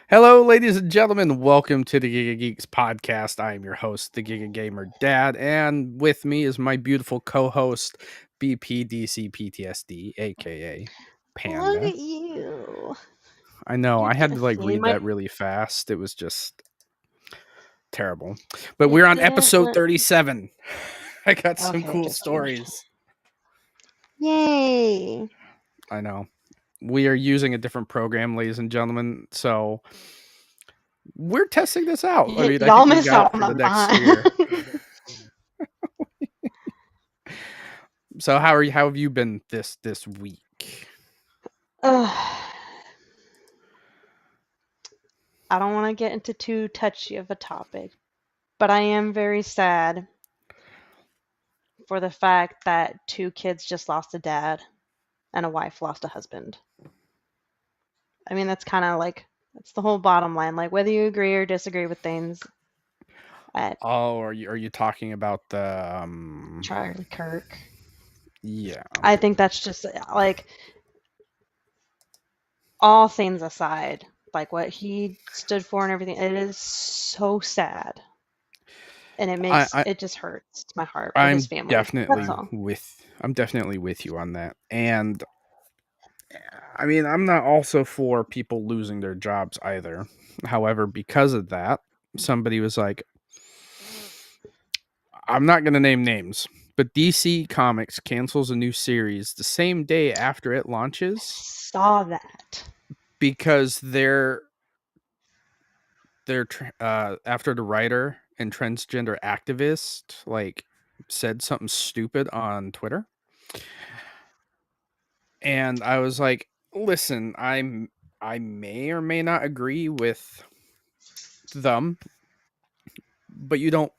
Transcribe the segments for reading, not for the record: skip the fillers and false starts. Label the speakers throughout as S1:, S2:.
S1: Hello, ladies and gentlemen. Welcome to the Giga Geeks podcast. I am your host, the Giga Gamer Dad, and with me is my beautiful co-host, BPDCPTSD, aka
S2: Look
S1: Panda.
S2: at you.
S1: I know
S2: You're
S1: I had to
S2: feeling
S1: read
S2: my.
S1: that really fast. It was just terrible. But
S2: You
S1: we're on
S2: didn't
S1: episode
S2: want.
S1: 37. I got some
S2: Okay,
S1: cool
S2: just kidding.
S1: stories.
S2: Yay!
S1: I know. We are using a different program, ladies and gentlemen. So we're testing this out. I mean, I
S2: Y'all
S1: think we
S2: missed
S1: got
S2: out
S1: it
S2: on
S1: for the
S2: the
S1: next year.
S2: fun.
S1: So how have you been this week?
S2: Ugh. I don't want to get into too touchy of a topic, but I am very sad for the fact that two kids just lost a dad and a wife lost a husband. I mean, that's kind of like that's the whole bottom line. Like whether you agree or disagree with things, I
S1: Oh, are you talking about the
S2: Charlie Kirk.
S1: yeah.
S2: I think that's just like all things aside, like what he stood for and everything, it is so sad. And
S1: I, I
S2: it just hurts my heart for his
S1: I'm
S2: family. That's
S1: definitely
S2: all.
S1: with you on that. And I mean, I'm not also for people losing their jobs either. However, because of that, somebody was like, I'm not going to name names, but DC Comics cancels a new series the same day after it launches
S2: Saw that.
S1: because after the writer and transgender activist like said something stupid on Twitter, and I was like, listen, I may or may not agree with them, but you don't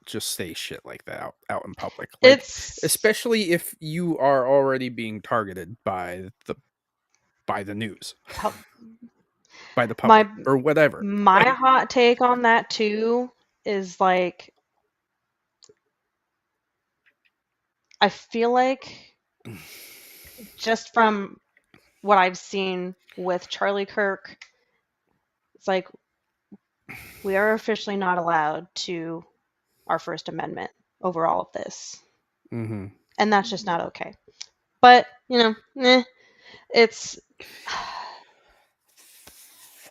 S1: just say shit like that out in public, like
S2: It's
S1: especially if you are already being targeted by the news,
S2: pu-
S1: by the
S2: my
S1: public or whatever.
S2: my
S1: Like,
S2: hot take on that too is like I feel like just from what I've seen with Charlie Kirk, it's like we are officially not allowed to our First Amendment over all of this.
S1: mm-hmm.
S2: And that's just not okay. But, it's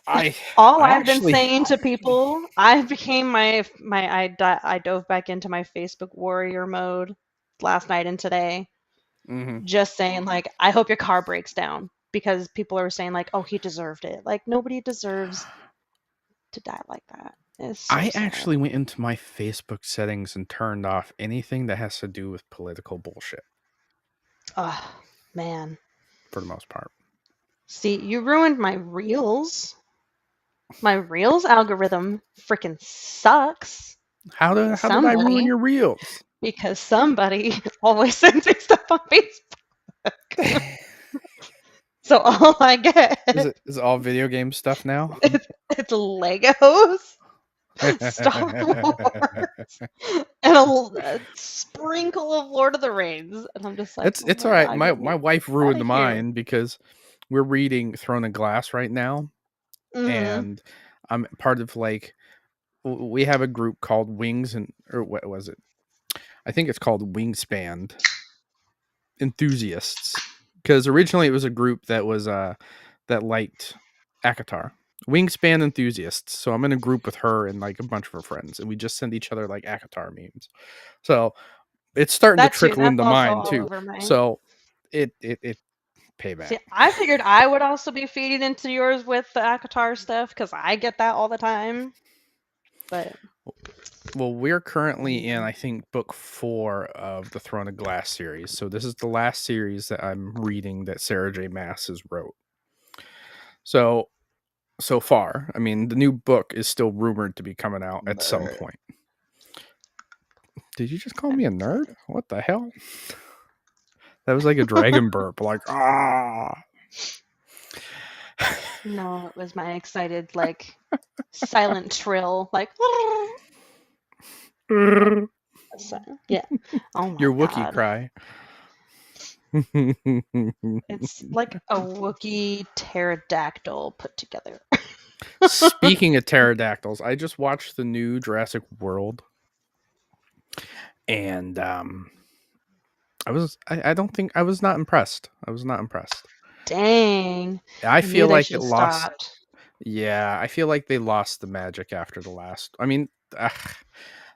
S1: I
S2: all
S1: I
S2: I've been
S1: actually
S2: saying to people. I became I dove back into my Facebook warrior mode last night and today,
S1: mm-hmm.
S2: just saying like, I hope your car breaks down because people are saying like, oh, he deserved it. Like nobody deserves to die like that. It's so
S1: I
S2: sad.
S1: actually went into my Facebook settings and turned off anything that has to do with political bullshit
S2: Oh man.
S1: for the most part.
S2: See, you ruined my reels. My reels algorithm freaking sucks because
S1: How did I ruin
S2: somebody
S1: your reels?
S2: because somebody always sends me stuff on Facebook. So all I get
S1: Is it all video game stuff now?
S2: it's Legos, Star Wars, and a sprinkle of Lord of the Rings, and I'm just like, oh
S1: It's
S2: my
S1: all right.
S2: god,
S1: My
S2: get
S1: my
S2: me
S1: wife
S2: out
S1: ruined
S2: of here.
S1: mine because we're reading Throne of Glass right now,
S2: Hmm.
S1: and I'm part of like we have a group called Wings and or what was it? I think it's called Wingspan Enthusiasts, because originally it was a group that was that liked Akatar. Wingspan Enthusiasts. So I'm in a group with her and like a bunch of her friends, and we just send each other like Akatar memes. So it's starting to
S2: That too.
S1: trickle
S2: That's
S1: into
S2: also
S1: mine
S2: all
S1: too.
S2: over mine.
S1: So it payback.
S2: See, I figured I would also be feeding into yours with the Akatar stuff because I get that all the time. But
S1: Well, we're currently in,
S2: mm,
S1: I think, book 4 of the Throne of Glass series. So this is the last series that I'm reading that Sarah J. Maas has wrote. So so far, I mean, the new book is still rumored to be coming out at some
S2: brr,
S1: point. Did you just call
S2: I'm
S1: me a nerd?
S2: excited.
S1: What the hell? That was like a dragon burp. Like, ah.
S2: No, it was my excited like silent trill, like yeah,
S1: Your
S2: yeah. Oh my
S1: Wookiee
S2: god,
S1: cry.
S2: it's like a Wookiee pterodactyl put together.
S1: Speaking of pterodactyls, I just watched the new Jurassic World, and I don't think I was not impressed. I was not impressed.
S2: Dang.
S1: I
S2: I knew
S1: feel
S2: they
S1: like
S2: should
S1: it
S2: have
S1: lost.
S2: stopped.
S1: Yeah, I feel like they lost the magic after the last. I mean, ugh,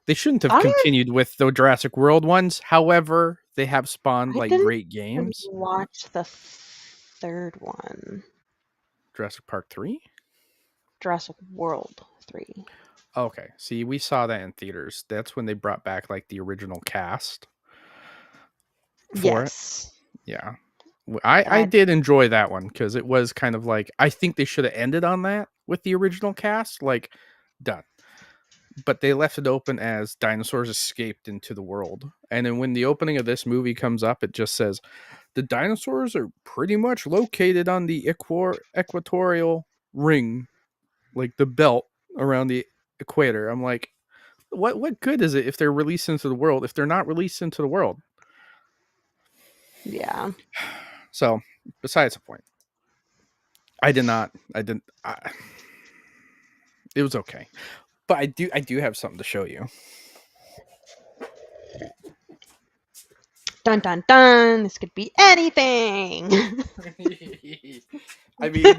S1: they shouldn't
S2: I
S1: have
S2: don't even
S1: continued with the Jurassic World ones. However, they have spawned
S2: I
S1: like
S2: didn't
S1: great
S2: even
S1: games.
S2: watch the third one.
S1: Jurassic Park 3?
S2: Jurassic World 3.
S1: Okay. See, we saw that in theaters. That's when they brought back like the original cast for it.
S2: Yes.
S1: Yeah.
S2: And
S1: I
S2: I
S1: did enjoy that one because it was kind of like I think they should have ended on that with the original cast, like done. But they left it open as dinosaurs escaped into the world. And then when the opening of this movie comes up, it just says the dinosaurs are pretty much located on the equatorial ring, like the belt around the equator. I'm like, what good is it if they're released into the world if they're not released into the world?
S2: yeah.
S1: So, besides the point, I did not. I didn't. It was okay, but I do have something to show you.
S2: Dun dun dun. This could be anything.
S1: I mean,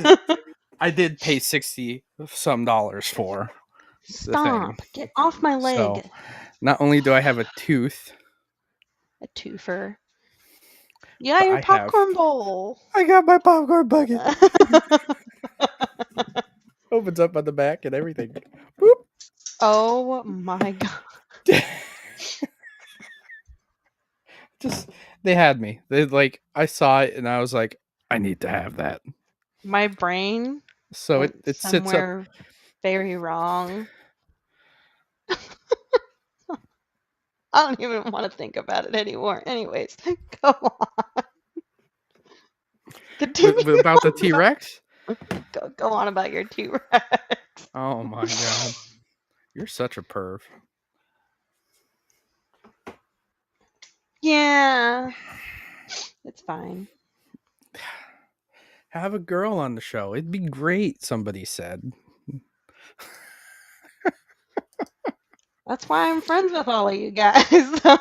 S1: I did pay 60 some dollars for the thing.
S2: Stop. Get off my
S1: So
S2: leg.
S1: not only do I have a tooth,
S2: A twofer. Yeah,
S1: but
S2: your popcorn bowl.
S1: I got my popcorn bucket. Opens up on the back and everything. Boop.
S2: Oh my god.
S1: Just they had me. They like I saw it and I was like, I need to have that.
S2: My brain
S1: So
S2: went
S1: it sits up.
S2: somewhere very wrong. I don't even want to think about it anymore. Anyways, go on. Continue
S1: About the
S2: on.
S1: T Rex.
S2: Go on about your T-Rex.
S1: Oh my god, you're such a perv.
S2: Yeah, it's fine.
S1: Have a girl on the show. It'd be great. Somebody said.
S2: That's why I'm friends with all of you guys. So.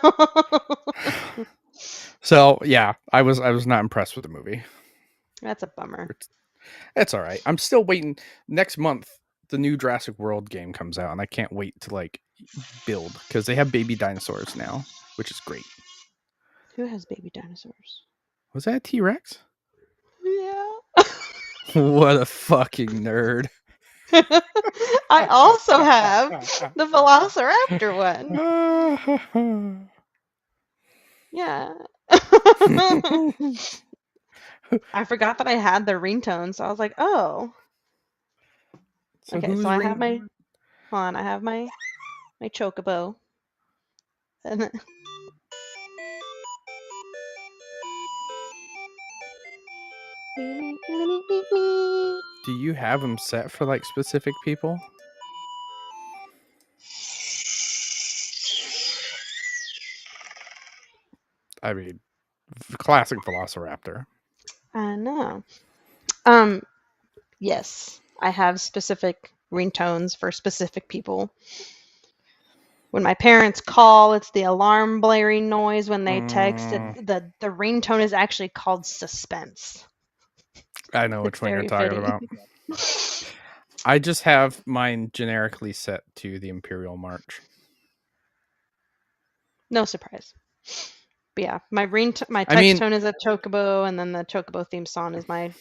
S1: So yeah, I was not impressed with the movie.
S2: That's a bummer.
S1: It's all right. I'm still waiting. Next month, the new Jurassic World game comes out, and I can't wait to like build because they have baby dinosaurs now, which is great.
S2: Who has baby dinosaurs?
S1: Was that a T Rex?
S2: Yeah.
S1: What a fucking nerd.
S2: I also have the Velociraptor one. Yeah. I forgot that I had the ringtone, so I was like, oh.
S1: So
S2: Okay, so
S1: who's
S2: I have my hold on, I have my chocobo. And then,
S1: Do you have them set for like specific people? I mean, classic Velociraptor.
S2: I know. Um, yes, I have specific ringtones for specific people. When my parents call, it's the alarm blaring noise. When they text,
S1: Mm,
S2: the ringtone is actually called suspense.
S1: I know
S2: It's
S1: which one you're
S2: very
S1: talking
S2: fitting.
S1: about. I just have mine generically set to the Imperial March.
S2: No surprise. But yeah, my
S1: I
S2: text
S1: mean,
S2: tone is a chocobo, and then the chocobo theme song is my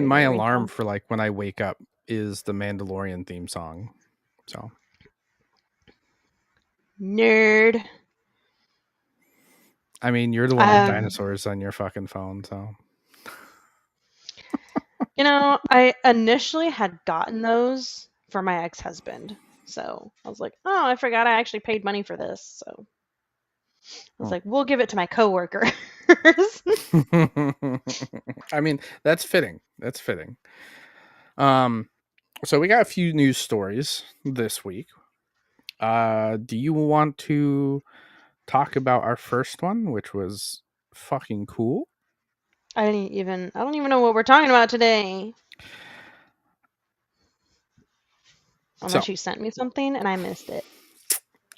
S1: my
S2: regular
S1: alarm
S2: ringtone.
S1: for like when I wake up is the Mandalorian theme song. So,
S2: Nerd.
S1: I mean, you're the one with
S2: Um,
S1: dinosaurs on your fucking phone, so.
S2: I initially had gotten those for my ex-husband. So I was like, oh, I forgot I actually paid money for this. So I was
S1: Oh.
S2: like, we'll give it to my coworkers.
S1: I mean, that's fitting. That's fitting. Um, so we got a few news stories this week. Do you want to talk about our first one, which was fucking cool?
S2: I don't even know what we're talking about today.
S1: So,
S2: Unless you sent me something and I missed it.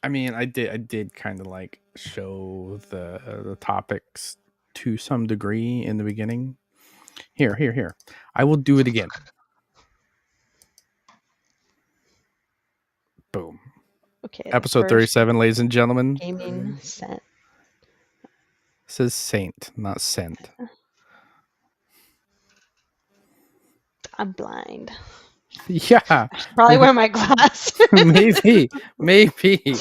S1: I mean, I did kind of like show the topics to some degree in the beginning. Here. I will do it again. Boom.
S2: Okay, the
S1: Episode
S2: first
S1: 37, ladies and gentlemen.
S2: gaming sent.
S1: It says saint, not sent.
S2: I'm blind.
S1: Yeah,
S2: I should probably wear my glasses.
S1: maybe.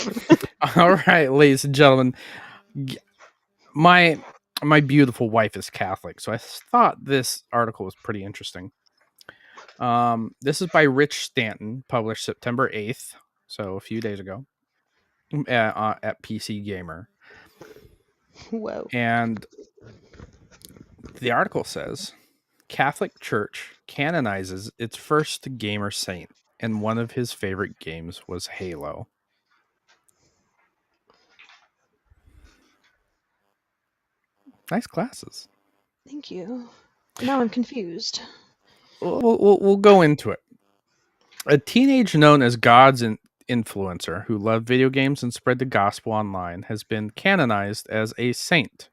S1: All right, ladies and gentlemen. My my beautiful wife is Catholic, so I thought this article was pretty interesting. This is by Rich Stanton, published September 8th, so a few days ago, at PC Gamer.
S2: Whoa.
S1: And the article says Catholic Church canonizes its first gamer saint, and one of his favorite games was Halo. Nice glasses.
S2: Thank you. Now I'm confused.
S1: We'll go into it. A teenager known as God's influencer who loved video games and spread the gospel online has been canonized as a saint.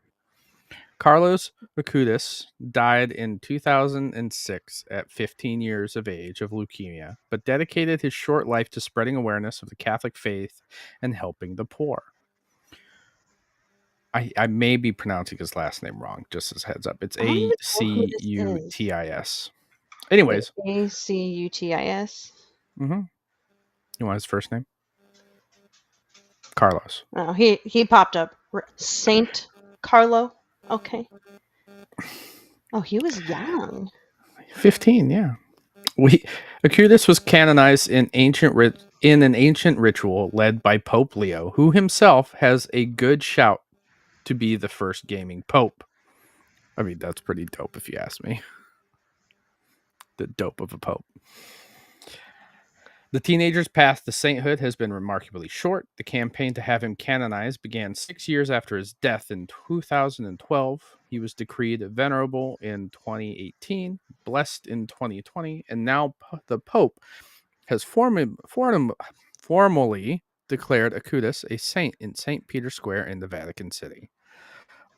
S1: Carlos Acutis died in 2006 at 15 years of age of leukemia, but dedicated his short life to spreading awareness of the Catholic faith and helping the poor. I may be pronouncing his last name wrong, just as a heads up. It's
S2: I don't even know who this is.
S1: Acutis.
S2: Wait,
S1: Anyways,
S2: Acutis?
S1: you want his first name? Carlos.
S2: Oh, he popped up. Saint Carlo. Okay. Oh, he was young.
S1: 15, yeah. Acutis was canonized in an ancient ritual led by Pope Leo, who himself has a good shout to be the first gaming pope. I mean, that's pretty dope if you ask me. The dope of a pope. The teenager's path to sainthood has been remarkably short. The campaign to have him canonized began 6 years after his death in 2012. He was decreed venerable in 2018, blessed in 2020, and now the Pope has formally declared Acutis a saint in St. Peter's Square in the Vatican City.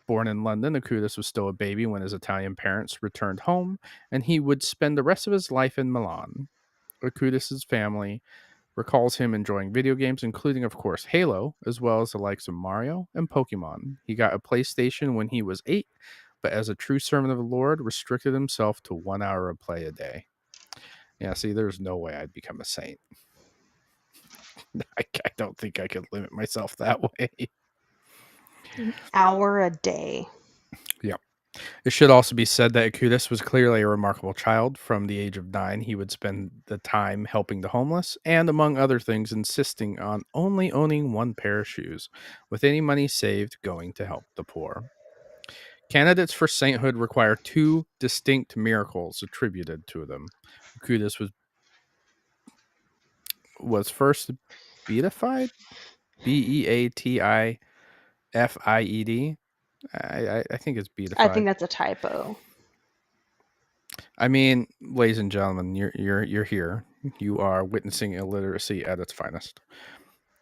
S1: Born in London, Acutis was still a baby when his Italian parents returned home, and he would spend the rest of his life in Milan. Acutis' family recalls him enjoying video games, including, of course, Halo, as well as the likes of Mario and Pokemon. He got a PlayStation when he was 8, but as a true servant of the Lord, restricted himself to 1 hour of play a day. Yeah, see, there's no way I'd become a saint. I don't think I could limit myself that way.
S2: An hour a day.
S1: Yeah. It should also be said that Acutis was clearly a remarkable child. From the age of 9, he would spend the time helping the homeless and, among other things, insisting on only owning one pair of shoes, with any money saved going to help the poor. Candidates for sainthood require 2 distinct miracles attributed to them. Acutis was first beatified, Beatified. I think it's
S2: I think
S1: beatified.
S2: that's a typo.
S1: I mean, ladies and gentlemen, you're here. You are witnessing illiteracy at its finest,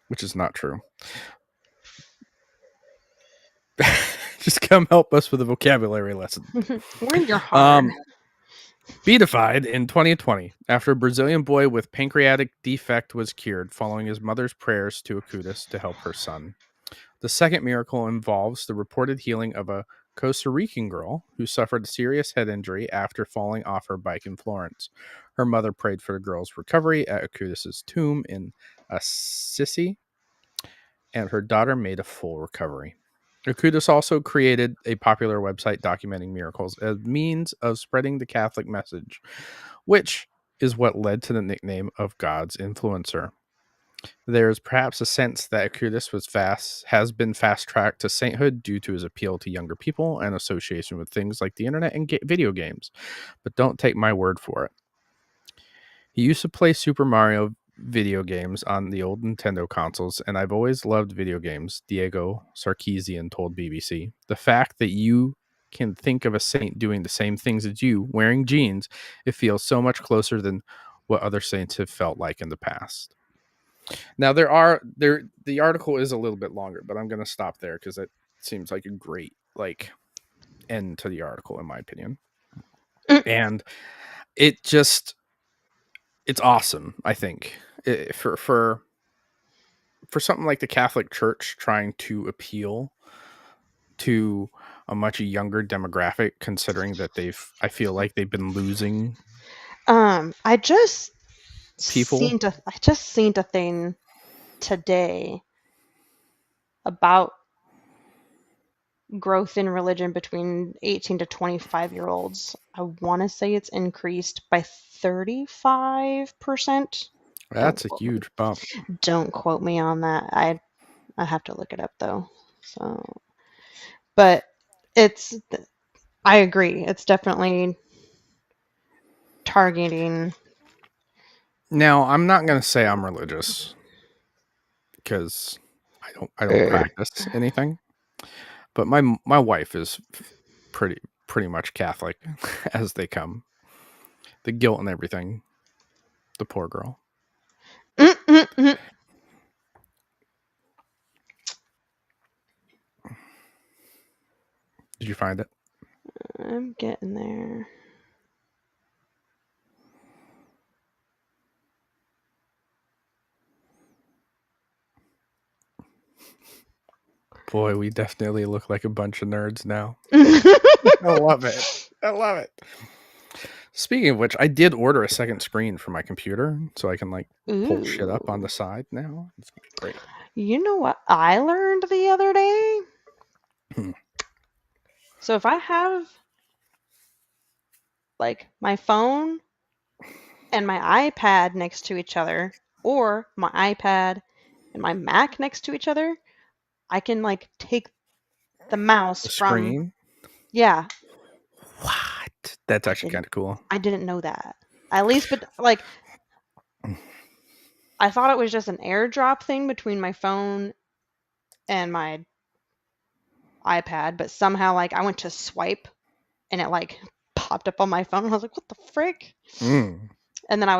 S1: which is not true. Just come help us with a vocabulary lesson.
S2: We're in your heart.
S1: Beatified in 2020 after a Brazilian boy with pancreatic defect was cured following his mother's prayers to Acutis to help her son. The second miracle involves the reported healing of a Costa Rican girl who suffered a serious head injury after falling off her bike in Florence. Her mother prayed for the girl's recovery at Acutis' tomb in Assisi, and her daughter made a full recovery. Acutis also created a popular website documenting miracles as means of spreading the Catholic message, which is what led to the nickname of God's influencer. There is perhaps a sense that Acutis has been fast tracked to sainthood due to his appeal to younger people and association with things like the internet and video games, but don't take my word for it. He used to play Super Mario video games on the old Nintendo consoles, and I've always loved video games, Diego Sarkeesian told BBC. The fact that you can think of a saint doing the same things as you, wearing jeans, it feels so much closer than what other saints have felt like in the past. Now the article is a little bit longer, but I'm going to stop there because it seems like a great like end to the article in my opinion. And it just it's awesome, I think. For something like the Catholic Church trying to appeal to a much younger demographic, considering that I feel like they've been losing
S2: I just
S1: people.
S2: seen a thing today about growth in religion between 18 to 25-year-olds. I want to say it's increased by 35%. Don't
S1: That's a
S2: quote me.
S1: huge bump.
S2: Don't quote me on that. I have to look it up though. So, but it's I agree. It's definitely targeting.
S1: Now, I'm not going to say I'm religious because I don't practice anything, but my wife is pretty much Catholic as they come. The guilt and everything. The poor girl. Did you find it?
S2: I'm getting there.
S1: Boy, we definitely look like a bunch of nerds now. I love it. I love it. Speaking of which, I did order a second screen for my computer so I can like pull shit up on
S2: Ooh.
S1: the side now. It's gonna be great.
S2: You know what I learned the other day?
S1: Hmm.
S2: So if I have like my phone and my iPad next to each other, or my iPad and my Mac next to each other, I can like take the mouse
S1: The
S2: from,
S1: screen.
S2: yeah,
S1: What? That's
S2: I
S1: actually
S2: didn't
S1: kind of cool.
S2: I didn't know that. At least, but like I thought it was just an AirDrop thing between my phone and my iPad, but somehow like I went to swipe and it like popped up on my phone. I was like, what the frick?
S1: Mm.
S2: And then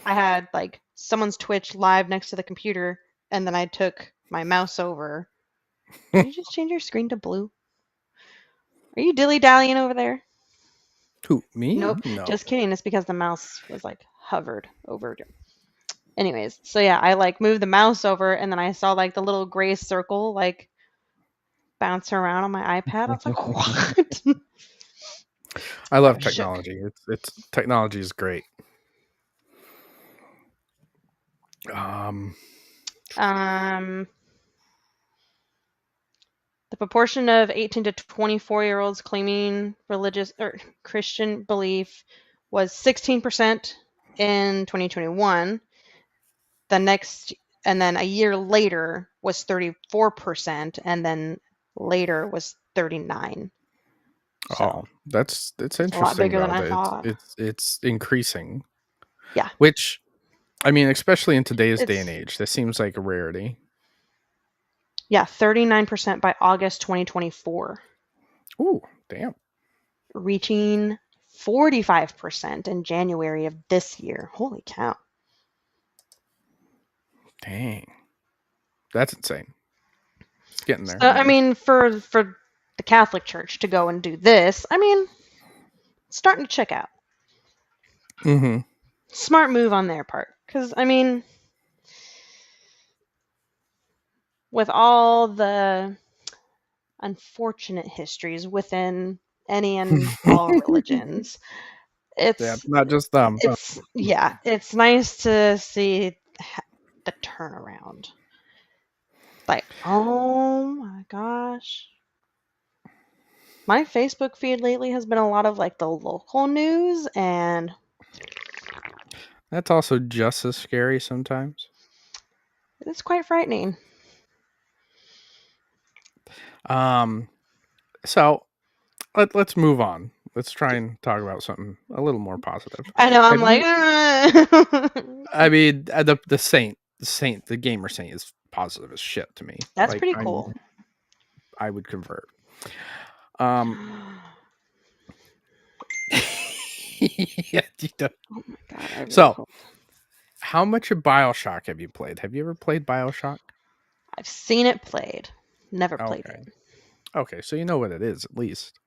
S2: I had like someone's Twitch live next to the computer, and then I took my mouse over. Did you just change your screen to blue? Are you dilly dallying over there?
S1: Who? Me?
S2: Nope,
S1: No.
S2: just kidding. It's because the mouse was like hovered over it. Anyways, so yeah, I like moved the mouse over, and then I saw like the little gray circle like bounce around on my iPad. I was like, what?
S1: I
S2: I
S1: love
S2: was shook.
S1: technology. It's technology is great. Um.
S2: Um, the proportion of 18 to 24-year-olds claiming religious or Christian belief was 16% in 2021. The next, and then a year later was 34%, and then later was 39. So
S1: Oh, that's
S2: it's a lot
S1: interesting
S2: bigger than
S1: though.
S2: I
S1: That
S2: thought.
S1: it's increasing.
S2: Yeah,
S1: Which I mean, especially in today's day and
S2: it's
S1: age, this seems like a rarity.
S2: yeah, 39% by August 2024,
S1: Ooh, damn.
S2: reaching 45% in January of this year. Holy cow.
S1: Dang. That's insane. It's getting
S2: So
S1: there, at
S2: I
S1: least.
S2: mean, for the Catholic Church to go and do this, I mean, it's starting to check out.
S1: Mm-hmm.
S2: Smart move on their part, because I mean, with all the unfortunate histories within any and all religions,
S1: Yeah,
S2: it's
S1: not just them.
S2: it's yeah, it's nice to see the turnaround. Like, oh my gosh. My Facebook feed lately has been a lot of like the local news, and
S1: That's also just as scary sometimes.
S2: it's quite frightening.
S1: Um, so let's move on. Let's try and talk about something a little more positive.
S2: I know, I'm
S1: Have
S2: like,
S1: you?
S2: "Ugh."
S1: I mean, the gamer saint is positive as shit to me.
S2: That's
S1: Like
S2: pretty cool.
S1: I would convert. Um, Yeah, you don't.
S2: Oh my god, I really
S1: So,
S2: hope.
S1: how much of BioShock have you played? Have you ever played BioShock?
S2: I've seen it played, never played
S1: Okay.
S2: it.
S1: Okay, so you know what it is at least.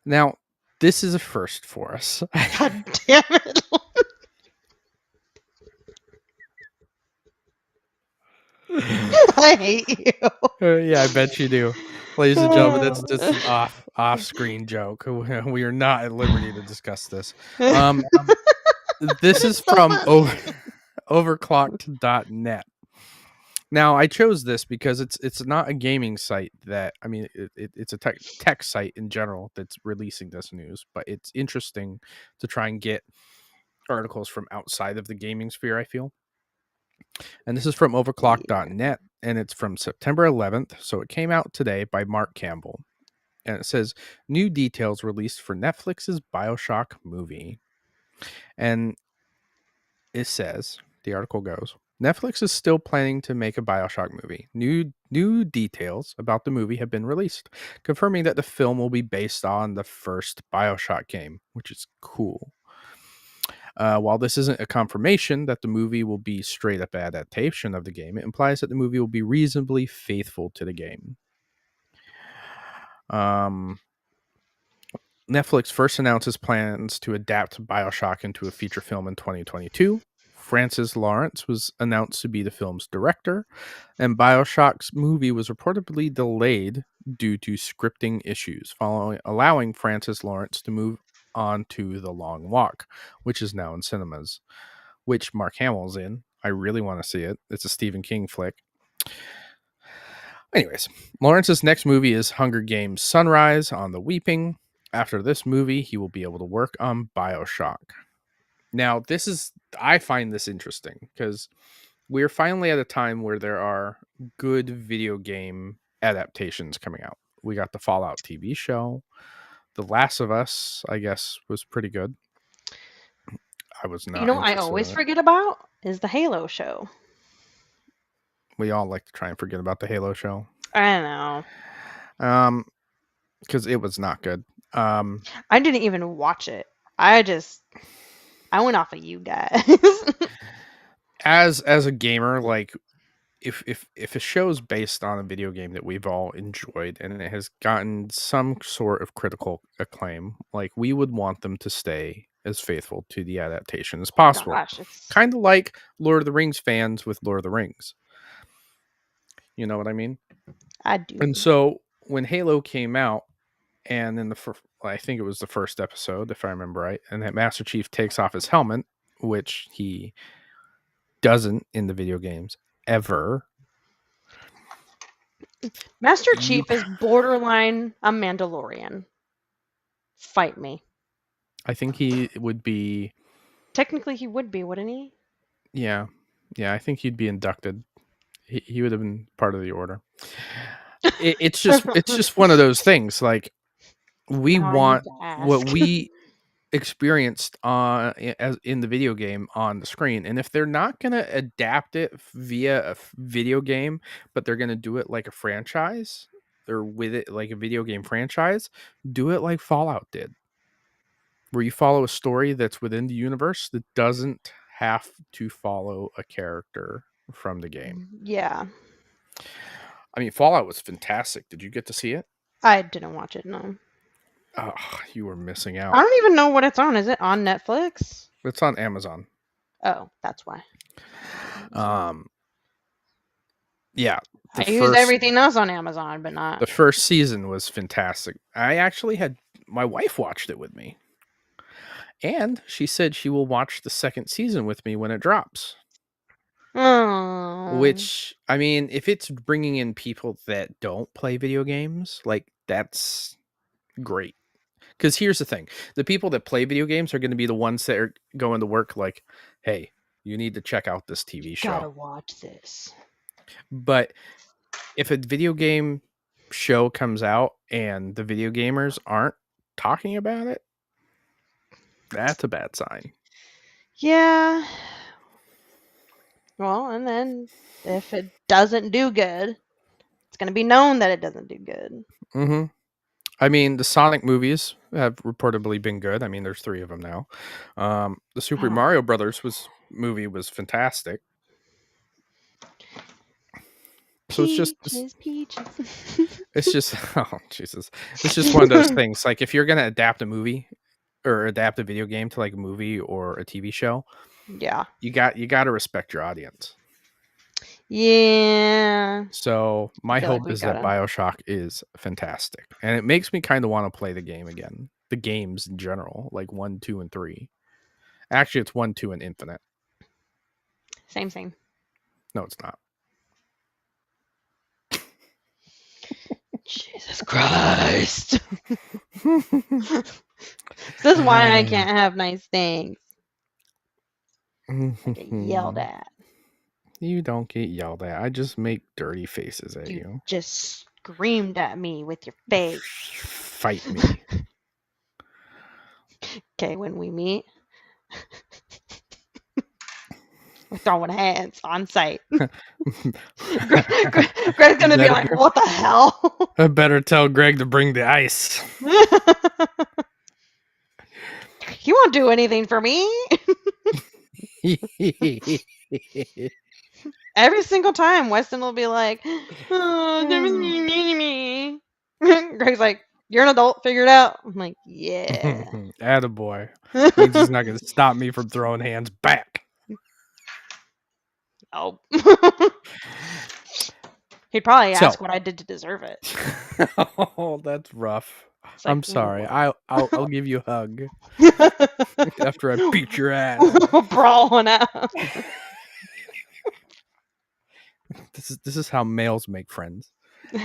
S1: Now, this is a first for us.
S2: God damn it. I hate you.
S1: Yeah, I bet you do. Ladies and gentlemen, that's just an off-screen joke. We are not at liberty to discuss this. Um, this
S2: It's
S1: is
S2: so
S1: from
S2: funny.
S1: overclocked.net. Now, I chose this because it's not a gaming site that I mean it's a tech site in general that's releasing this news, but it's interesting to try and get articles from outside of the gaming sphere, I feel. And this is from
S2: Yeah.
S1: overclock.net and it's from September 11th, so it came out today by Mark Campbell. And it says new details released for Netflix's BioShock movie. And it says, the article goes, Netflix is still planning to make a BioShock movie. New details about the movie have been released, confirming that the film will be based on the first BioShock game, which is cool. While this isn't a confirmation that the movie will be straight up adaptation of the game, it implies that the movie will be reasonably faithful to the game. Um, Netflix first announced its plans to adapt BioShock into a feature film in 2022. Francis Lawrence was announced to be the film's director, and BioShock's movie was reportedly delayed due to scripting issues, allowing Francis Lawrence to move on to The Long Walk, which is now in cinemas, which Mark Hamill's in. I really want to see it. It's a Stephen King flick. Anyways, Lawrence's next movie is Hunger Games Sunrise on the Weeping. After this movie, he will be able to work on BioShock. Now, I find this interesting because we're finally at a time where there are good video game adaptations coming out. We got the Fallout TV show. The Last of Us, I guess, was pretty good. I was
S2: You
S1: not
S2: know, I
S1: interested
S2: always
S1: in it.
S2: forget about is the Halo show.
S1: We all like to try and forget about the Halo show.
S2: I know.
S1: Um, because it was not good. Um,
S2: I didn't even watch it. I went off of you guys.
S1: as a gamer, like if a show's based on a video game that we've all enjoyed and it has gotten some sort of critical acclaim, like we would want them to stay as faithful to the adaptation as possible.
S2: Gosh, it's
S1: Kind of like Lord of the Rings fans with Lord of the Rings. You know what I mean?
S2: I
S1: And
S2: do.
S1: so when Halo came out, and in I think it was the first episode, if I remember right, and that Master Chief takes off his helmet, which he doesn't in the video games ever.
S2: Master
S1: You,
S2: Chief is borderline a Mandalorian. Fight me.
S1: I think he would be,
S2: Technically, he would be, wouldn't he?
S1: yeah, yeah. I think he'd be inducted. He would have been part of the order. It's just one of those things. Like we
S2: Now I need
S1: want
S2: to
S1: what
S2: ask.
S1: we experienced as in the video game on the screen, and if they're not going to adapt it via a video game, but they're going to do it like a franchise or with it like a video game franchise, do it like Fallout did, where you follow a story that's within the universe that doesn't have to follow a character from the game.
S2: Yeah,
S1: I mean, Fallout was fantastic. Did you get to see it?
S2: I didn't watch it. No,
S1: Oh, you were missing
S2: I
S1: out.
S2: don't even know what it's on. Is it on Netflix?
S1: It's on Amazon.
S2: Oh, that's why. Amazon.
S1: Um, yeah, the
S2: I use
S1: first
S2: everything else on Amazon, but not.
S1: the first season was fantastic. I actually had my wife watched it with me, and she said she will watch the second season with me when it drops.
S2: Oh,
S1: Which, I mean, if it's bringing in people that don't play video games, like that's great. Because here's the thing: the people that play video games are going to be the ones that are going to work. Like, hey, you need to check out this
S2: you
S1: TV
S2: gotta
S1: show.
S2: watch this.
S1: But if a video game show comes out and the video gamers aren't talking about it, that's a bad sign.
S2: Yeah. Well, and then if it doesn't do good, it's gonna be known that it doesn't do good.
S1: Hmm. I mean, the Sonic movies have reportedly been good. I mean, there's 3 of them now. The
S2: I
S1: Super
S2: don't know.
S1: Mario Brothers movie was fantastic. So
S2: Peaches, peaches.
S1: it's just oh Jesus. It's just one of those things. Like if you're gonna adapt a movie or adapt a video game to like a movie or a TV show,
S2: Yeah.
S1: you gotta respect your audience.
S2: Yeah.
S1: So
S2: I
S1: my
S2: feel like
S1: hope
S2: we
S1: is that
S2: gotta.
S1: BioShock is fantastic. And it makes me kind of want to play the game again. The games in general, like 1, 2, and 3. Actually, it's 1, 2, and Infinite.
S2: Same, same.
S1: No, it's not.
S2: Jesus Christ. This is why I can't have nice things. I get yelled at.
S1: You don't get yelled at. I just make dirty faces at
S2: You
S1: you.
S2: just screamed at me with your face.
S1: Fight me.
S2: Okay, when we meet, we're throwing hands on site. Greg's gonna be like, "What the hell?"
S1: I better tell Greg to bring the ice.
S2: He won't do anything for me. Every single time, Weston will be like, "Oh, that was mean to me." Greg's like, "You're an adult. Figure it out." I'm like, "Yeah."
S1: Attaboy. Means he's not going to stop me from throwing hands back.
S2: Oh. He'd probably
S1: So,
S2: ask what I did to deserve it.
S1: oh, that's rough.
S2: It's
S1: I'm
S2: like,
S1: sorry.
S2: what?
S1: I'll give you a hug after I beat your ass.
S2: Brawling out.
S1: This is how males make friends.
S2: You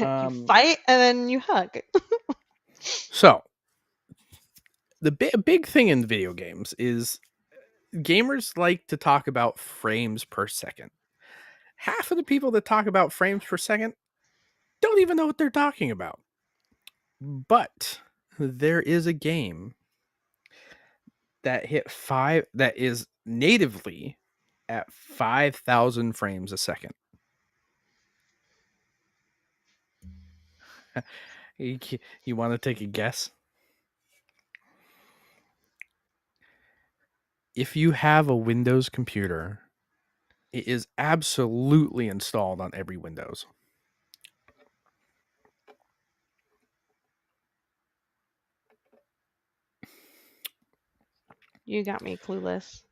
S2: fight and then you hug.
S1: So, the big thing in video games is gamers like to talk about frames per second. Half of the people that talk about frames per second don't even know what they're talking about. But there is a game that is natively at 5,000 frames a second. You want to take a guess? If you have a Windows computer, it is absolutely installed on every Windows.
S2: You got me clueless.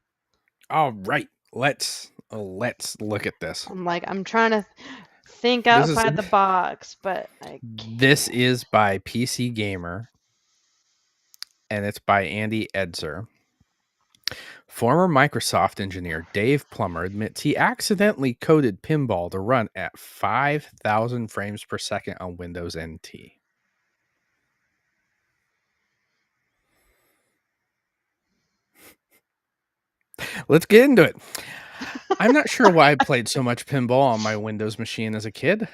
S1: All right, let's look at this.
S2: I'm like, I'm trying to think
S1: This is
S2: outside the box, but I
S1: this
S2: can't.
S1: is by PC Gamer, and it's by Andy Edzer. Former Microsoft engineer Dave Plummer admits he accidentally coded Pinball to run at 5,000 frames per second on Windows NT. Let's get into it. I'm not sure why I played so much pinball on my Windows machine as a kid,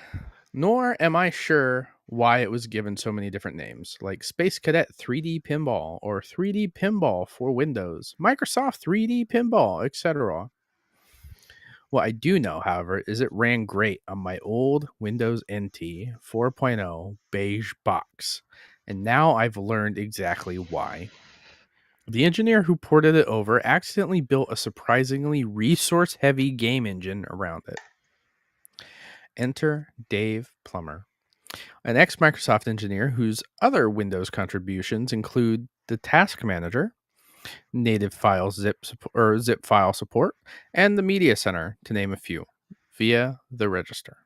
S1: nor am I sure why it was given so many different names, like Space Cadet 3D Pinball or 3D Pinball for Windows, Microsoft 3D Pinball, etc. What I do know, however, is it ran great on my old Windows NT 4.0 beige box, and now I've learned exactly why. The engineer who ported it over accidentally built a surprisingly resource heavy game engine around it. Enter Dave Plummer, an ex Microsoft engineer whose other Windows contributions include the Task Manager, native file zip file support, and the Media Center, to name a few, via the register.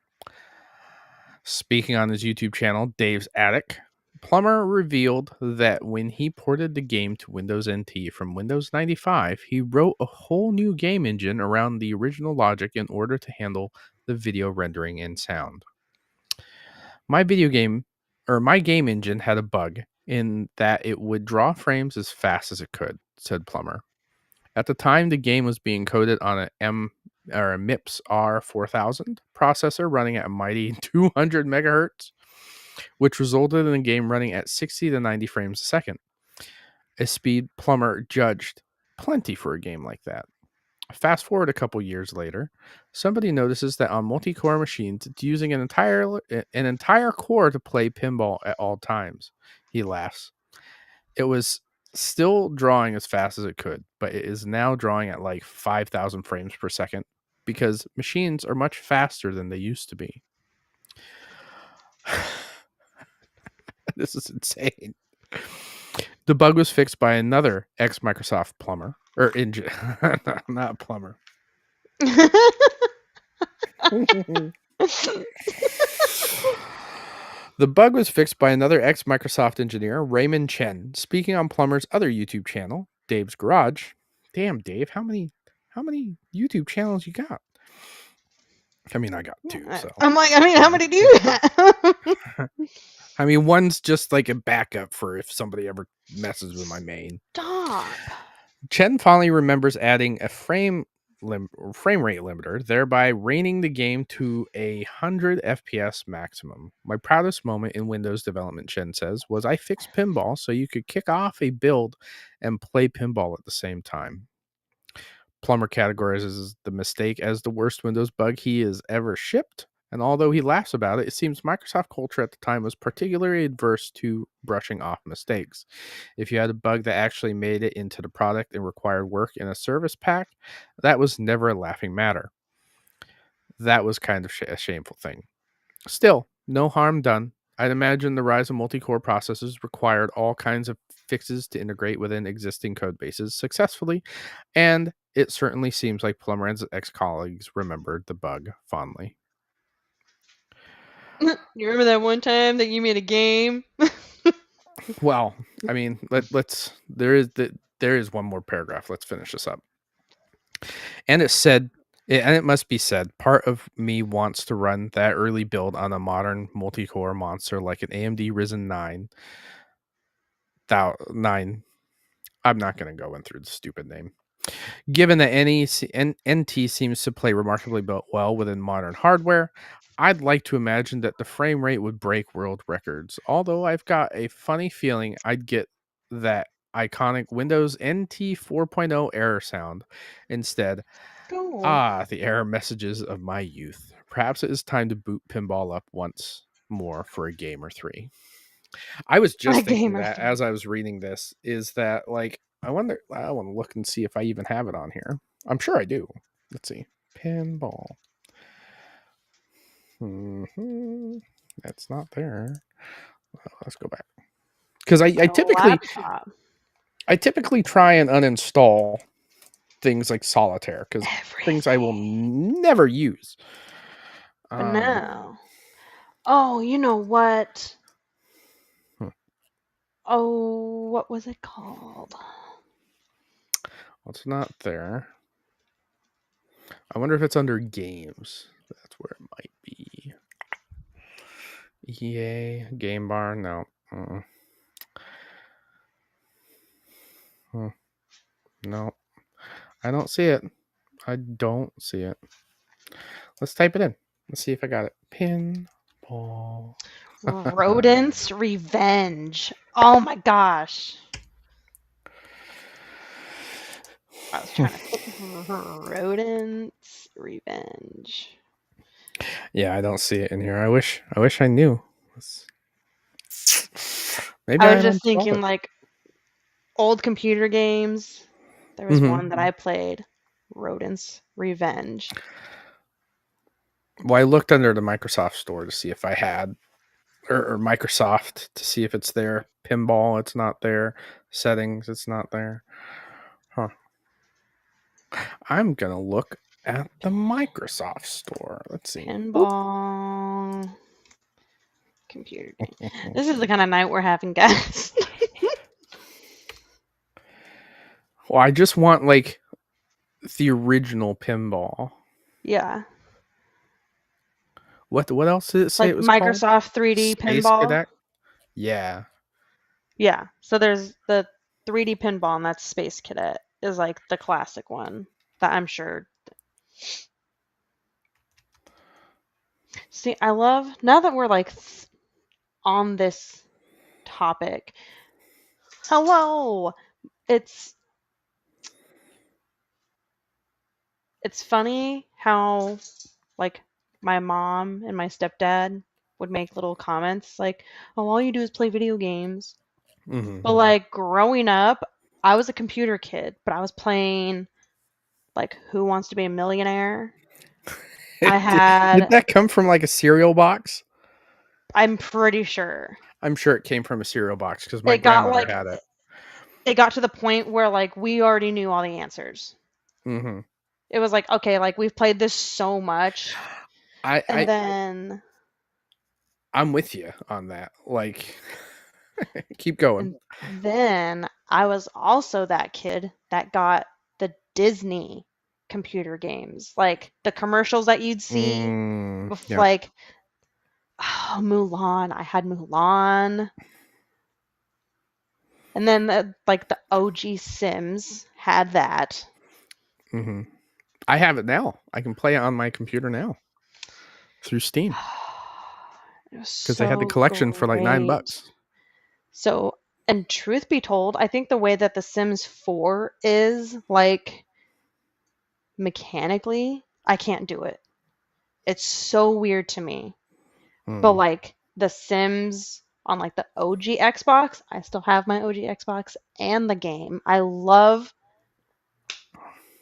S1: Speaking on his YouTube channel, Dave's Attic, Plummer revealed that when he ported the game to Windows NT from Windows 95, he wrote a whole new game engine around the original logic in order to handle the video rendering and sound. My game engine had a bug in that it would draw frames as fast as it could, said Plummer. At the time, the game was being coded on a MIPS R4000 processor running at a mighty 200 megahertz, which resulted in the game running at 60 to 90 frames a second. A speed Plummer judged plenty for a game like that. Fast forward a couple years later, somebody notices that on multi-core machines, it's using an entire core to play pinball at all times. He laughs. It was still drawing as fast as it could, but it is now drawing at like 5,000 frames per second because machines are much faster than they used to be. This is insane. The bug was fixed by another ex Microsoft plumber, or not plumber. The bug was fixed by another ex Microsoft engineer, Raymond Chen, speaking on Plumber's other YouTube channel, Dave's Garage. Damn, Dave, how many YouTube channels you got? I mean, I got two, so
S2: I'm like, I mean, how
S1: yeah.
S2: many do you have?
S1: I mean, one's just like a backup for if somebody ever messes with my main.
S2: Stop.
S1: Chen finally remembers adding a frame rate limiter, thereby reining the game to 100 FPS maximum. My proudest moment in Windows development, Chen says, was I fixed pinball so you could kick off a build and play pinball at the same time. Plummer categorizes the mistake as the worst Windows bug he has ever shipped. And although he laughs about it, it seems Microsoft culture at the time was particularly adverse to brushing off mistakes. If you had a bug that actually made it into the product and required work in a service pack, that was never a laughing matter. That was kind of a shameful thing. Still, no harm done. I'd imagine the rise of multi-core processors required all kinds of fixes to integrate within existing code bases successfully, and it certainly seems like Plummer and his ex-colleagues remembered the bug fondly.
S2: You remember that one time that you made a game?
S1: Well, I mean, let's there is one more paragraph. Let's finish this up. And it said, and it must be said, part of me wants to run that early build on a modern multi-core monster like an AMD Ryzen 9. I'm not going to go in through the stupid name. Given that NT seems to play remarkably well within modern hardware, I'd like to imagine that the frame rate would break world records. Although I've got a funny feeling I'd get that iconic Windows NT 4.0 error sound instead.
S2: Go.
S1: Ah, the error messages of my youth. Perhaps it is time to boot pinball up once more for a game or three. I was
S2: A
S1: just thinking
S2: gamer
S1: that as
S2: 3.
S1: I was reading this, is that like I wonder, I want to look and see if I even have it on here. I'm sure I do. Let's see. Pinball. That's not there. Let's go back. Because
S2: My laptop.
S1: I typically try and uninstall things like solitaire because things I will
S2: Everything.
S1: never use.
S2: But
S1: Um,
S2: no. Oh, you know what?
S1: hmm,
S2: Oh, what was it called?
S1: well, it's not there. I wonder if it's under games. That's where it might be. EA Game Bar. No. Hmm, no, I don't see it. I don't see it. Let's type it in. Let's see if I got it. Pinball.
S2: Rodent's Revenge. Oh my gosh. I was trying to think. Rodent's Revenge.
S1: Yeah, I don't see it in here. I wish I knew. Maybe
S2: I
S1: I
S2: was just
S1: uninstalled
S2: thinking
S1: it.
S2: like old computer games. There was
S1: Mm-hmm.
S2: one that I played, Rodent's Revenge.
S1: Well, I looked under the Microsoft store to see if I had, or Microsoft to see if it's there. Pinball, it's not there. Settings, it's not there. Huh. I'm gonna look at the Microsoft store. Let's see. Boop.
S2: Pinball computer game. This is the kind of night we're having, guys.
S1: Well, I just want like the original pinball.
S2: Yeah.
S1: What else did it say
S2: Like
S1: it was called?
S2: Microsoft 3D
S1: Space
S2: Pinball.
S1: Cadet? Yeah.
S2: Yeah. So there's the 3D Pinball, and that's Space Cadet, is like the classic one that I'm sure. See, I love, now that we're like on this topic. Hello. It's it's funny how like my mom and my stepdad would make little comments like, "Oh, all you do is play video games."
S1: Hmm.
S2: But like growing up, I was a computer kid, but I was playing like Who Wants to Be a Millionaire. I
S1: Did
S2: had,
S1: that come from like a cereal box?
S2: I'm pretty sure
S1: I'm sure it came from a cereal box because my
S2: it got
S1: grandmother
S2: like,
S1: had it.
S2: it got to the point where like we already knew all the answers.
S1: Hmm.
S2: It was like, okay, like we've played this so much.
S1: I,
S2: And
S1: I
S2: then,
S1: I'm with you on that. Like, keep going.
S2: and then I was also that kid that got the Disney computer games, like the commercials that you'd see before,
S1: Yep.
S2: like Mulan. I had Mulan. And then like the OG Sims had that.
S1: Hmm. I have it now. I can play it on my computer now through Steam
S2: It was
S1: because they had the
S2: so
S1: collection for like
S2: great.
S1: $9.
S2: So, and truth be told, I think the way that The Sims 4 is, like, mechanically, I can't do it. It's so weird to me. But,
S1: Hmm.
S2: like, The Sims on, like, the OG Xbox, I still have my OG Xbox and the game. I love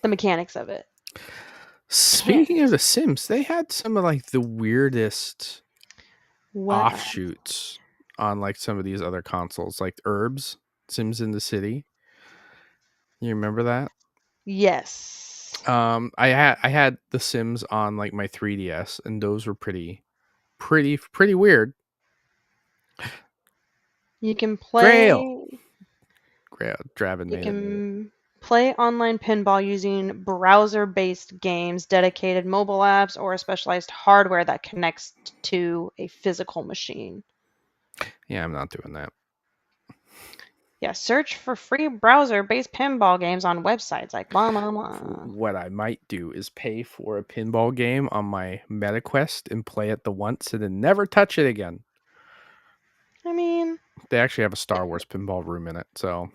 S2: the mechanics of it.
S1: Speaking of
S2: Can't.
S1: The Sims, they had some of like the weirdest
S2: What?
S1: offshoots on like some of these other consoles, like Herbs, Sims in the City. You remember that?
S2: Yes.
S1: I had The Sims on like my 3DS, and those were pretty weird.
S2: You can
S1: Grail,
S2: play
S1: Draven
S2: You
S1: made it.
S2: can play online pinball using browser-based games, dedicated mobile apps, or a specialized hardware that connects to a physical machine.
S1: Yeah, I'm not doing that.
S2: Yeah, search for free browser-based pinball games on websites like blah blah blah.
S1: What I might do is pay for a pinball game on my MetaQuest and play it the once and then never touch it again.
S2: I mean,
S1: They actually have a Star Wars pinball room in it, so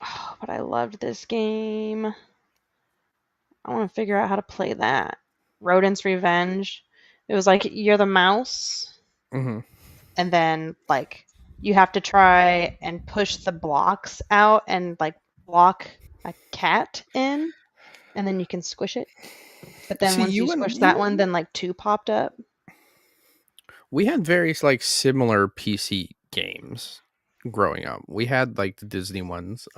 S2: oh, but I loved this game. I want to figure out how to play that. Rodent's Revenge. It was like you're the mouse,
S1: hmm.
S2: and then like you have to try and push the blocks out and like block a cat in, and then you can squish it. But then
S1: See,
S2: once you
S1: you and
S2: squish that one, then like two popped up.
S1: we had various like similar PC games growing up. We had like the Disney ones.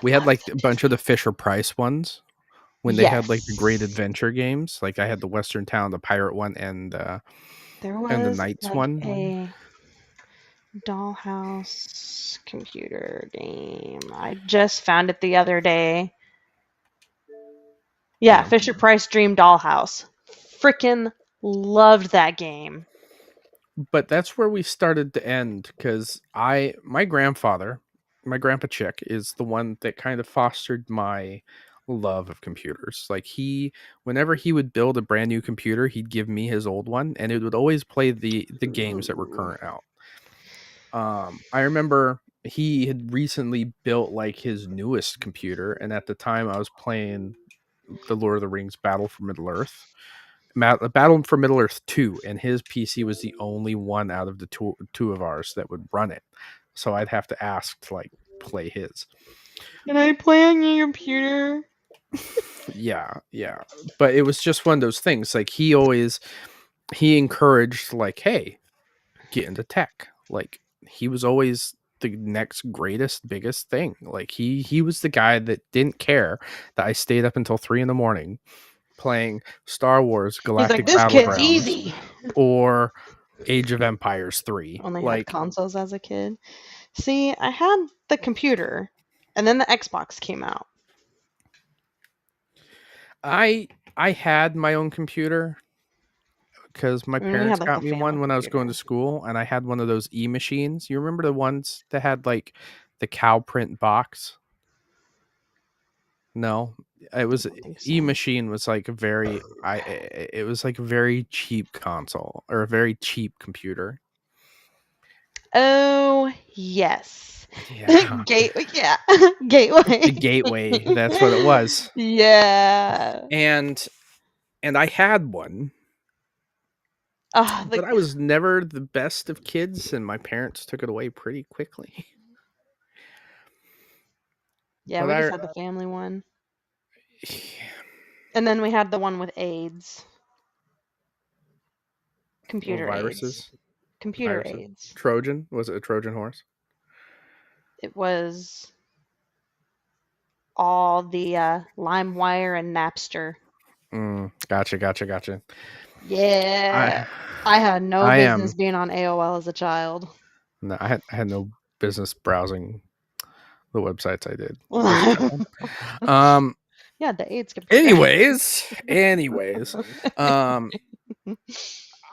S1: We
S2: I
S1: had
S2: love
S1: like
S2: the
S1: a bunch of the
S2: Disney.
S1: Fisher Price ones when they had like the Great
S2: Yes.
S1: Adventure games. Like I had the Western Town, the Pirate one,
S2: There
S1: and the
S2: was
S1: Knights
S2: like
S1: one.
S2: a dollhouse computer game. I just found it the other day. Yeah,
S1: Yeah,
S2: Fisher Price Dream Dollhouse. Frickin' loved that game.
S1: but that's where we started to end because my grandfather, my grandpa Chick, is the one that kind of fostered my love of computers. Like whenever he would build a brand new computer, he'd give me his old one, and it would always play the games that were
S2: Ooh.
S1: current out. I remember he had recently built like his newest computer, and at the time I was playing the Lord of the Rings Battle for Middle Earth. Battle for Middle Earth 2, and his PC was the only one out of the two of ours that would run it. So I'd have to ask to like play his.
S2: Can I play on your computer?
S1: Yeah, yeah. But it was just one of those things. Like he encouraged like, hey, get into tech. Like he was always the next greatest, biggest thing. Like he was the guy that didn't care that I stayed up until 3 in the morning playing Star Wars
S2: He's like,
S1: Galactic
S2: this kid's
S1: Battlegrounds
S2: easy.
S1: or Age of Empires 3.
S2: Only had
S1: Like
S2: consoles as a kid. See, I had the computer, and then the Xbox came out.
S1: I I had my own computer because my
S2: I mean, we
S1: parents
S2: had like
S1: got
S2: the
S1: me
S2: family
S1: one when I was going to
S2: computer.
S1: school, and I had one of those e-machines. You remember the ones that had like the cow print box? No, it
S2: I
S1: was
S2: don't think so.
S1: e-machine was like a very it was like a very cheap console or a very cheap computer.
S2: Oh, yes.
S1: Yeah,
S2: Gateway, yeah.
S1: the
S2: Gateway.
S1: gateway. That's what it was.
S2: Yeah.
S1: And I had one,
S2: Oh,
S1: but I was never the best of kids, and my parents took it away pretty quickly.
S2: yeah,
S1: But
S2: we just
S1: I,
S2: had the family one. And then we had the one with AIDS.
S1: well,
S2: Computer AIDS.
S1: viruses,
S2: Computer
S1: viruses.
S2: AIDS.
S1: Trojan, was it a Trojan horse?
S2: It was all the LimeWire and Napster.
S1: Gotcha.
S2: Yeah.
S1: I
S2: I had no
S1: I
S2: business
S1: am
S2: being on AOL as a child.
S1: no, I had no business browsing the websites I did as a child. Um.
S2: Yeah, the AIDS computer.
S1: Anyways, um,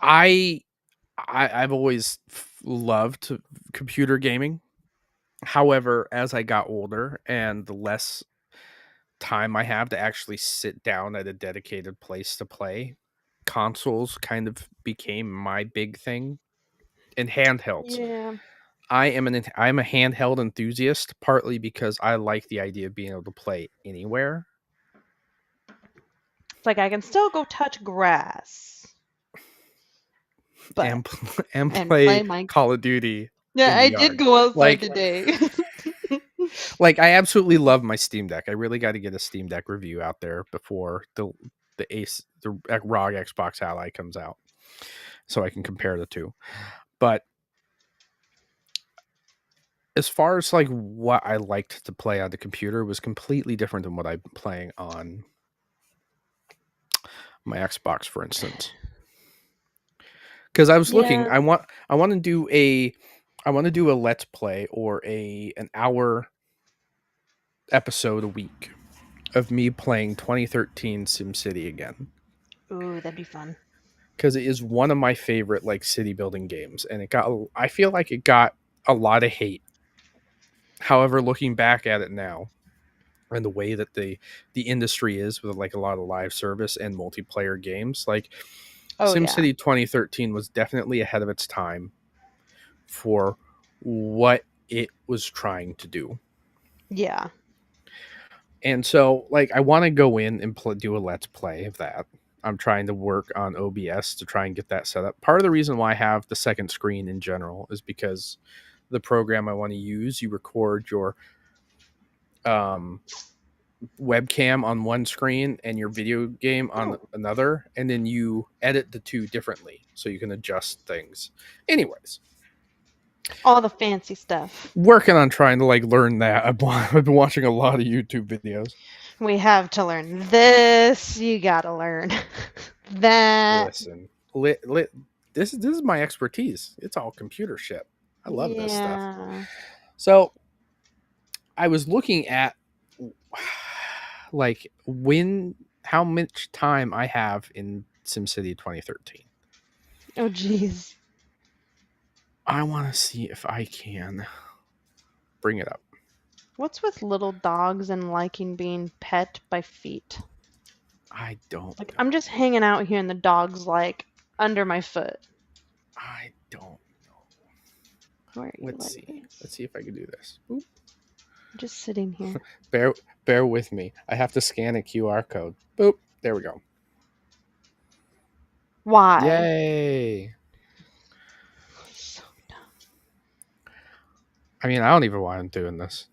S1: I, I've always loved computer gaming. However, as I got older and the less time I have to actually sit down at a dedicated place to play, consoles kind of became my big thing, and handhelds.
S2: Yeah.
S1: I'm a handheld enthusiast, partly because I like the idea of being able to play anywhere
S2: It's like I can still go touch grass, but
S1: and
S2: and
S1: play
S2: play my.
S1: Call of Duty
S2: Yeah,
S1: in the
S2: I did
S1: yard.
S2: go outside
S1: Like
S2: today.
S1: I absolutely love my Steam Deck. I really got to get a Steam Deck review out there before the ROG Xbox Ally comes out, so I can compare the two. But as far as like what I liked to play on the computer was completely different than what I'm playing on my Xbox, for instance. Because I was looking,
S2: Yeah.
S1: I want to do a let's play or an hour episode a week of me playing 2013 SimCity again,
S2: Ooh, that'd be fun.
S1: because it is one of my favorite like city building games, and I feel like it got a lot of hate. However, looking back at it now, and the way that the industry is with like a lot of live service and multiplayer games, like
S2: Oh yeah.
S1: SimCity 2013 was definitely ahead of its time for what it was trying to do.
S2: Yeah.
S1: And so like I want to go in and do a let's play of that. I'm trying to work on OBS to try and get that set up. Part of the reason why I have the second screen in general is because the program I want to use, you record your um, webcam on one screen and your video game on
S2: Oh,
S1: another, and then you edit the two differently so you can adjust things. Anyways,
S2: all the fancy stuff.
S1: working on trying to like learn that. I've been watching a lot of YouTube videos.
S2: We have to learn this. You gotta learn that.
S1: Listen, this is my expertise. It's all computer shit. I love this stuff.
S2: Yeah.
S1: So I was looking at like how much time I have in SimCity 2013.
S2: Oh jeez.
S1: I want to see if I can bring it up.
S2: What's with little dogs and liking being pet by feet?
S1: I don't
S2: Like
S1: know.
S2: I'm just hanging out here and the dog's like under my foot.
S1: I don't know.
S2: Where are you
S1: Let's
S2: like
S1: see.
S2: this?
S1: Let's see if I can do this. Boop.
S2: I'm just sitting here.
S1: Bear bear with me. I have to scan a QR code. Boop. There we go.
S2: Why?
S1: Yay.
S2: So
S1: I mean, I don't even why I'm doing this.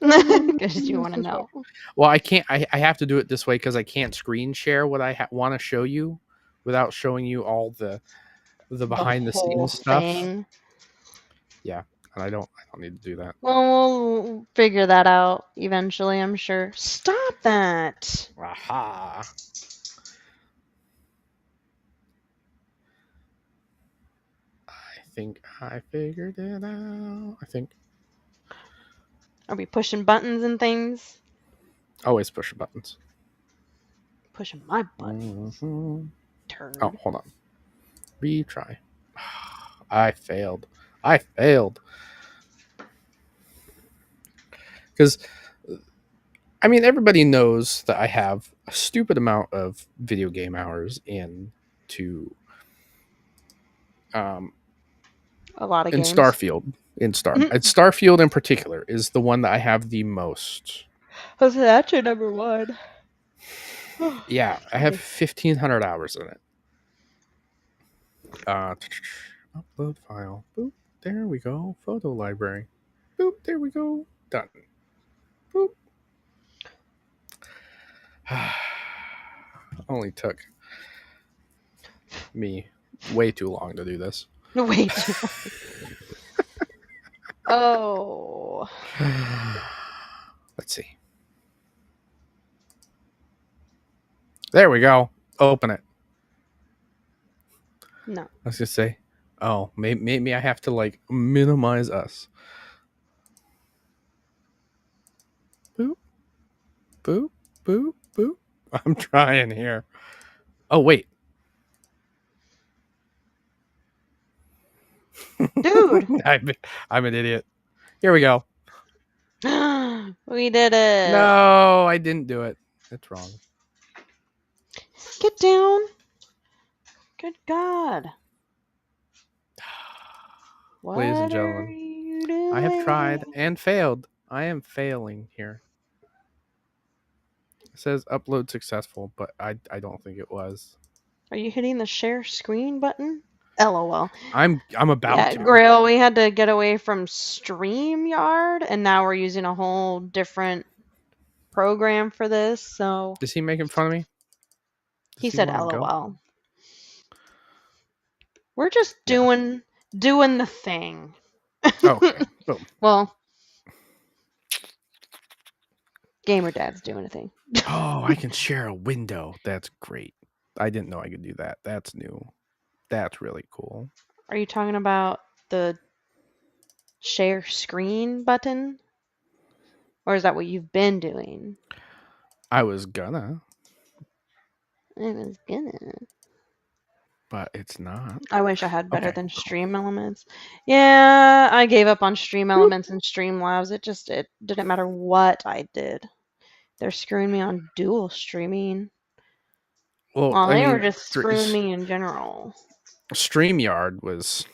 S2: because you want to know.
S1: Well, I can't. I have to do it this way because I can't screen share what I want to show you without showing you all the
S2: The
S1: behind the
S2: whole
S1: scenes stuff.
S2: thing.
S1: Yeah, and I don't need to do that.
S2: Well, we'll figure that out eventually, I'm sure. Stop that.
S1: Aha! I think I figured it out. I think
S2: Are we pushing buttons and things?
S1: always push buttons.
S2: Pushing my buttons,
S1: Mhm. Oh,
S2: turd.
S1: hold on. Retry. I failed. I failed. Because I mean, everybody knows that I have a stupid amount of video game hours into um,
S2: A lot of
S1: in
S2: games.
S1: Starfield. Starfield in particular is the one that I have the most.
S2: That's your number one.
S1: Yeah, I
S2: Excuse
S1: have
S2: me.
S1: 1,500 hours in it. Uh, upload file. Boop. There we go. Photo library. Boop. There we go. Done. Boop. Only took me way too long to do this.
S2: Way too long. Oh.
S1: Let's see. There we go. Open it.
S2: No.
S1: I was gonna say, oh, maybe I have to like minimize us. Boop, boop, boop, boop. I'm trying here. Oh wait,
S2: Dude.
S1: I'm, I'm an idiot. Here we go.
S2: We did it.
S1: No, I didn't do it. It's wrong.
S2: Get down. Good God.
S1: Ladies and
S2: What are
S1: gentlemen,
S2: you
S1: I have tried
S2: doing?
S1: and failed. I am failing here. It says upload successful, but I don't think it was.
S2: Are you hitting the share screen button? LOL.
S1: I'm about
S2: Yeah,
S1: to.
S2: Grail, we had to get away from StreamYard, and now we're using a whole different program for this, so
S1: Is he making fun of me?
S2: he
S1: Does he
S2: said
S1: want to go?
S2: LOL. We're just
S1: Yeah.
S2: doing the thing.
S1: Okay. Boom.
S2: Well, Gamer Dad's doing a thing.
S1: Oh, I can share a window. That's great. I didn't know I could do that. That's new. That's really cool.
S2: Are you talking about the share screen button? Or is that what you've been doing?
S1: I was gonna,
S2: I was gonna.
S1: but it's not.
S2: I wish I had better
S1: Okay.
S2: than Stream Elements. Yeah, I gave up on Stream
S1: Boop.
S2: Elements and Streamlabs. It didn't matter what I did. They're screwing me on dual streaming.
S1: Well,
S2: Well,
S1: I
S2: they were
S1: mean,
S2: just screwing me in general.
S1: StreamYard was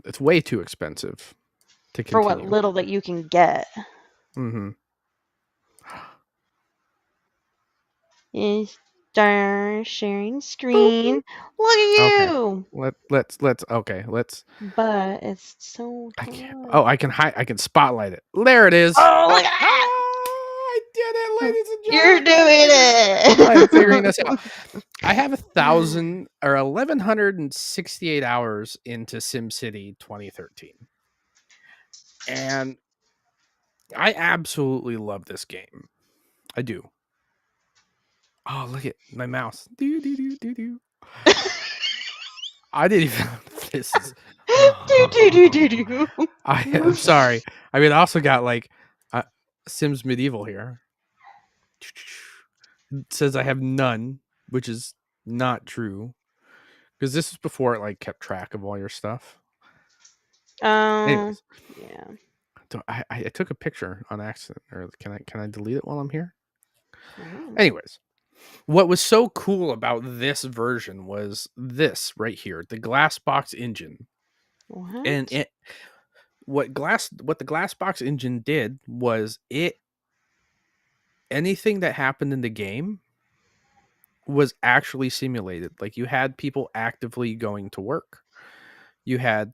S1: it's way too expensive to
S2: For what
S1: continue.
S2: little that you can get.
S1: Mm-hmm.
S2: Is start sharing
S1: Boop.
S2: screen. Look
S1: Okay.
S2: at you!
S1: Let's okay. Let's
S2: But it's so
S1: I can't.
S2: tough.
S1: Oh, I can hide. I can spotlight it. There it is.
S2: Oh, look
S1: Ah,
S2: at
S1: I did it,
S2: that!
S1: ladies and
S2: You're
S1: gentlemen. I am figuring this out.
S2: doing
S1: I have
S2: it!
S1: 1,168 hours into SimCity 2013, and I absolutely love this game. I do. Oh, look at my mouse. Do do do do do. I didn't even. This is.
S2: do do do do do.
S1: I'm sorry. I mean, I also got like uh, Sims Medieval here. It says I have none, which is not true because this is before it like kept track of all your stuff.
S2: Oh,
S1: Anyways,
S2: yeah.
S1: so I took a picture on accident, or can I delete it while I'm here?
S2: Oh,
S1: Anyways, what was so cool about this version was this right here, the Glassbox engine, and
S2: what?
S1: it what the Glassbox engine did was it anything that happened in the game was actually simulated. Like you had people actively going to work. You had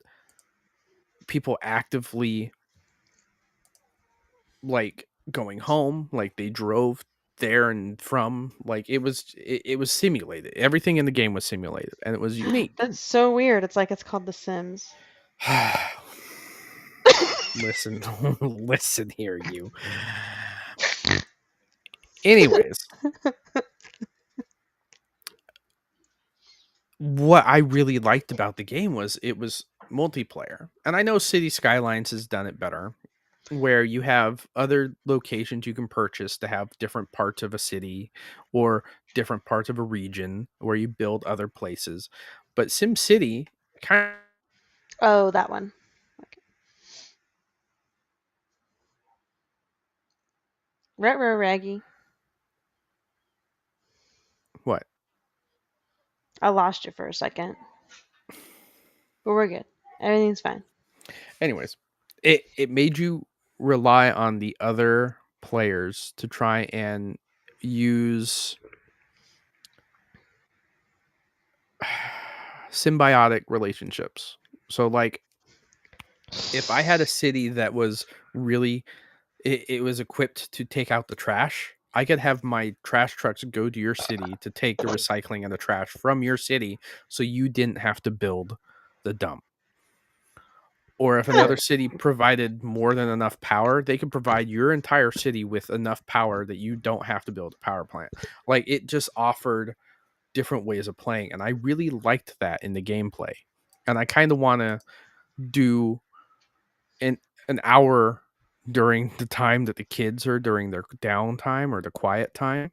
S1: people actively like going home, like they drove there and from, like it was simulated. Everything in the game was simulated and it was unique.
S2: That's so weird. It's like it's called The Sims.
S1: Listen, listen here, you. Anyways, what I really liked about the game was it was multiplayer. And I know City Skylines has done it better, where you have other locations you can purchase to have different parts of a city or different parts of a region where you build other places. But SimCity kind of
S2: Oh, that one. Okay. Retro Raggy.
S1: what?
S2: I lost you for a second, but we're good. Everything's fine.
S1: Anyways, it made you rely on the other players to try and use symbiotic relationships. So like if I had a city that was really it was equipped to take out the trash, I could have my trash trucks go to your city to take the recycling and the trash from your city so you didn't have to build the dump. Or if another city provided more than enough power, they could provide your entire city with enough power that you don't have to build a power plant. Like it just offered different ways of playing, and I really liked that in the gameplay. And I kind of want to do an hour during the time that the kids are during their downtime or the quiet time,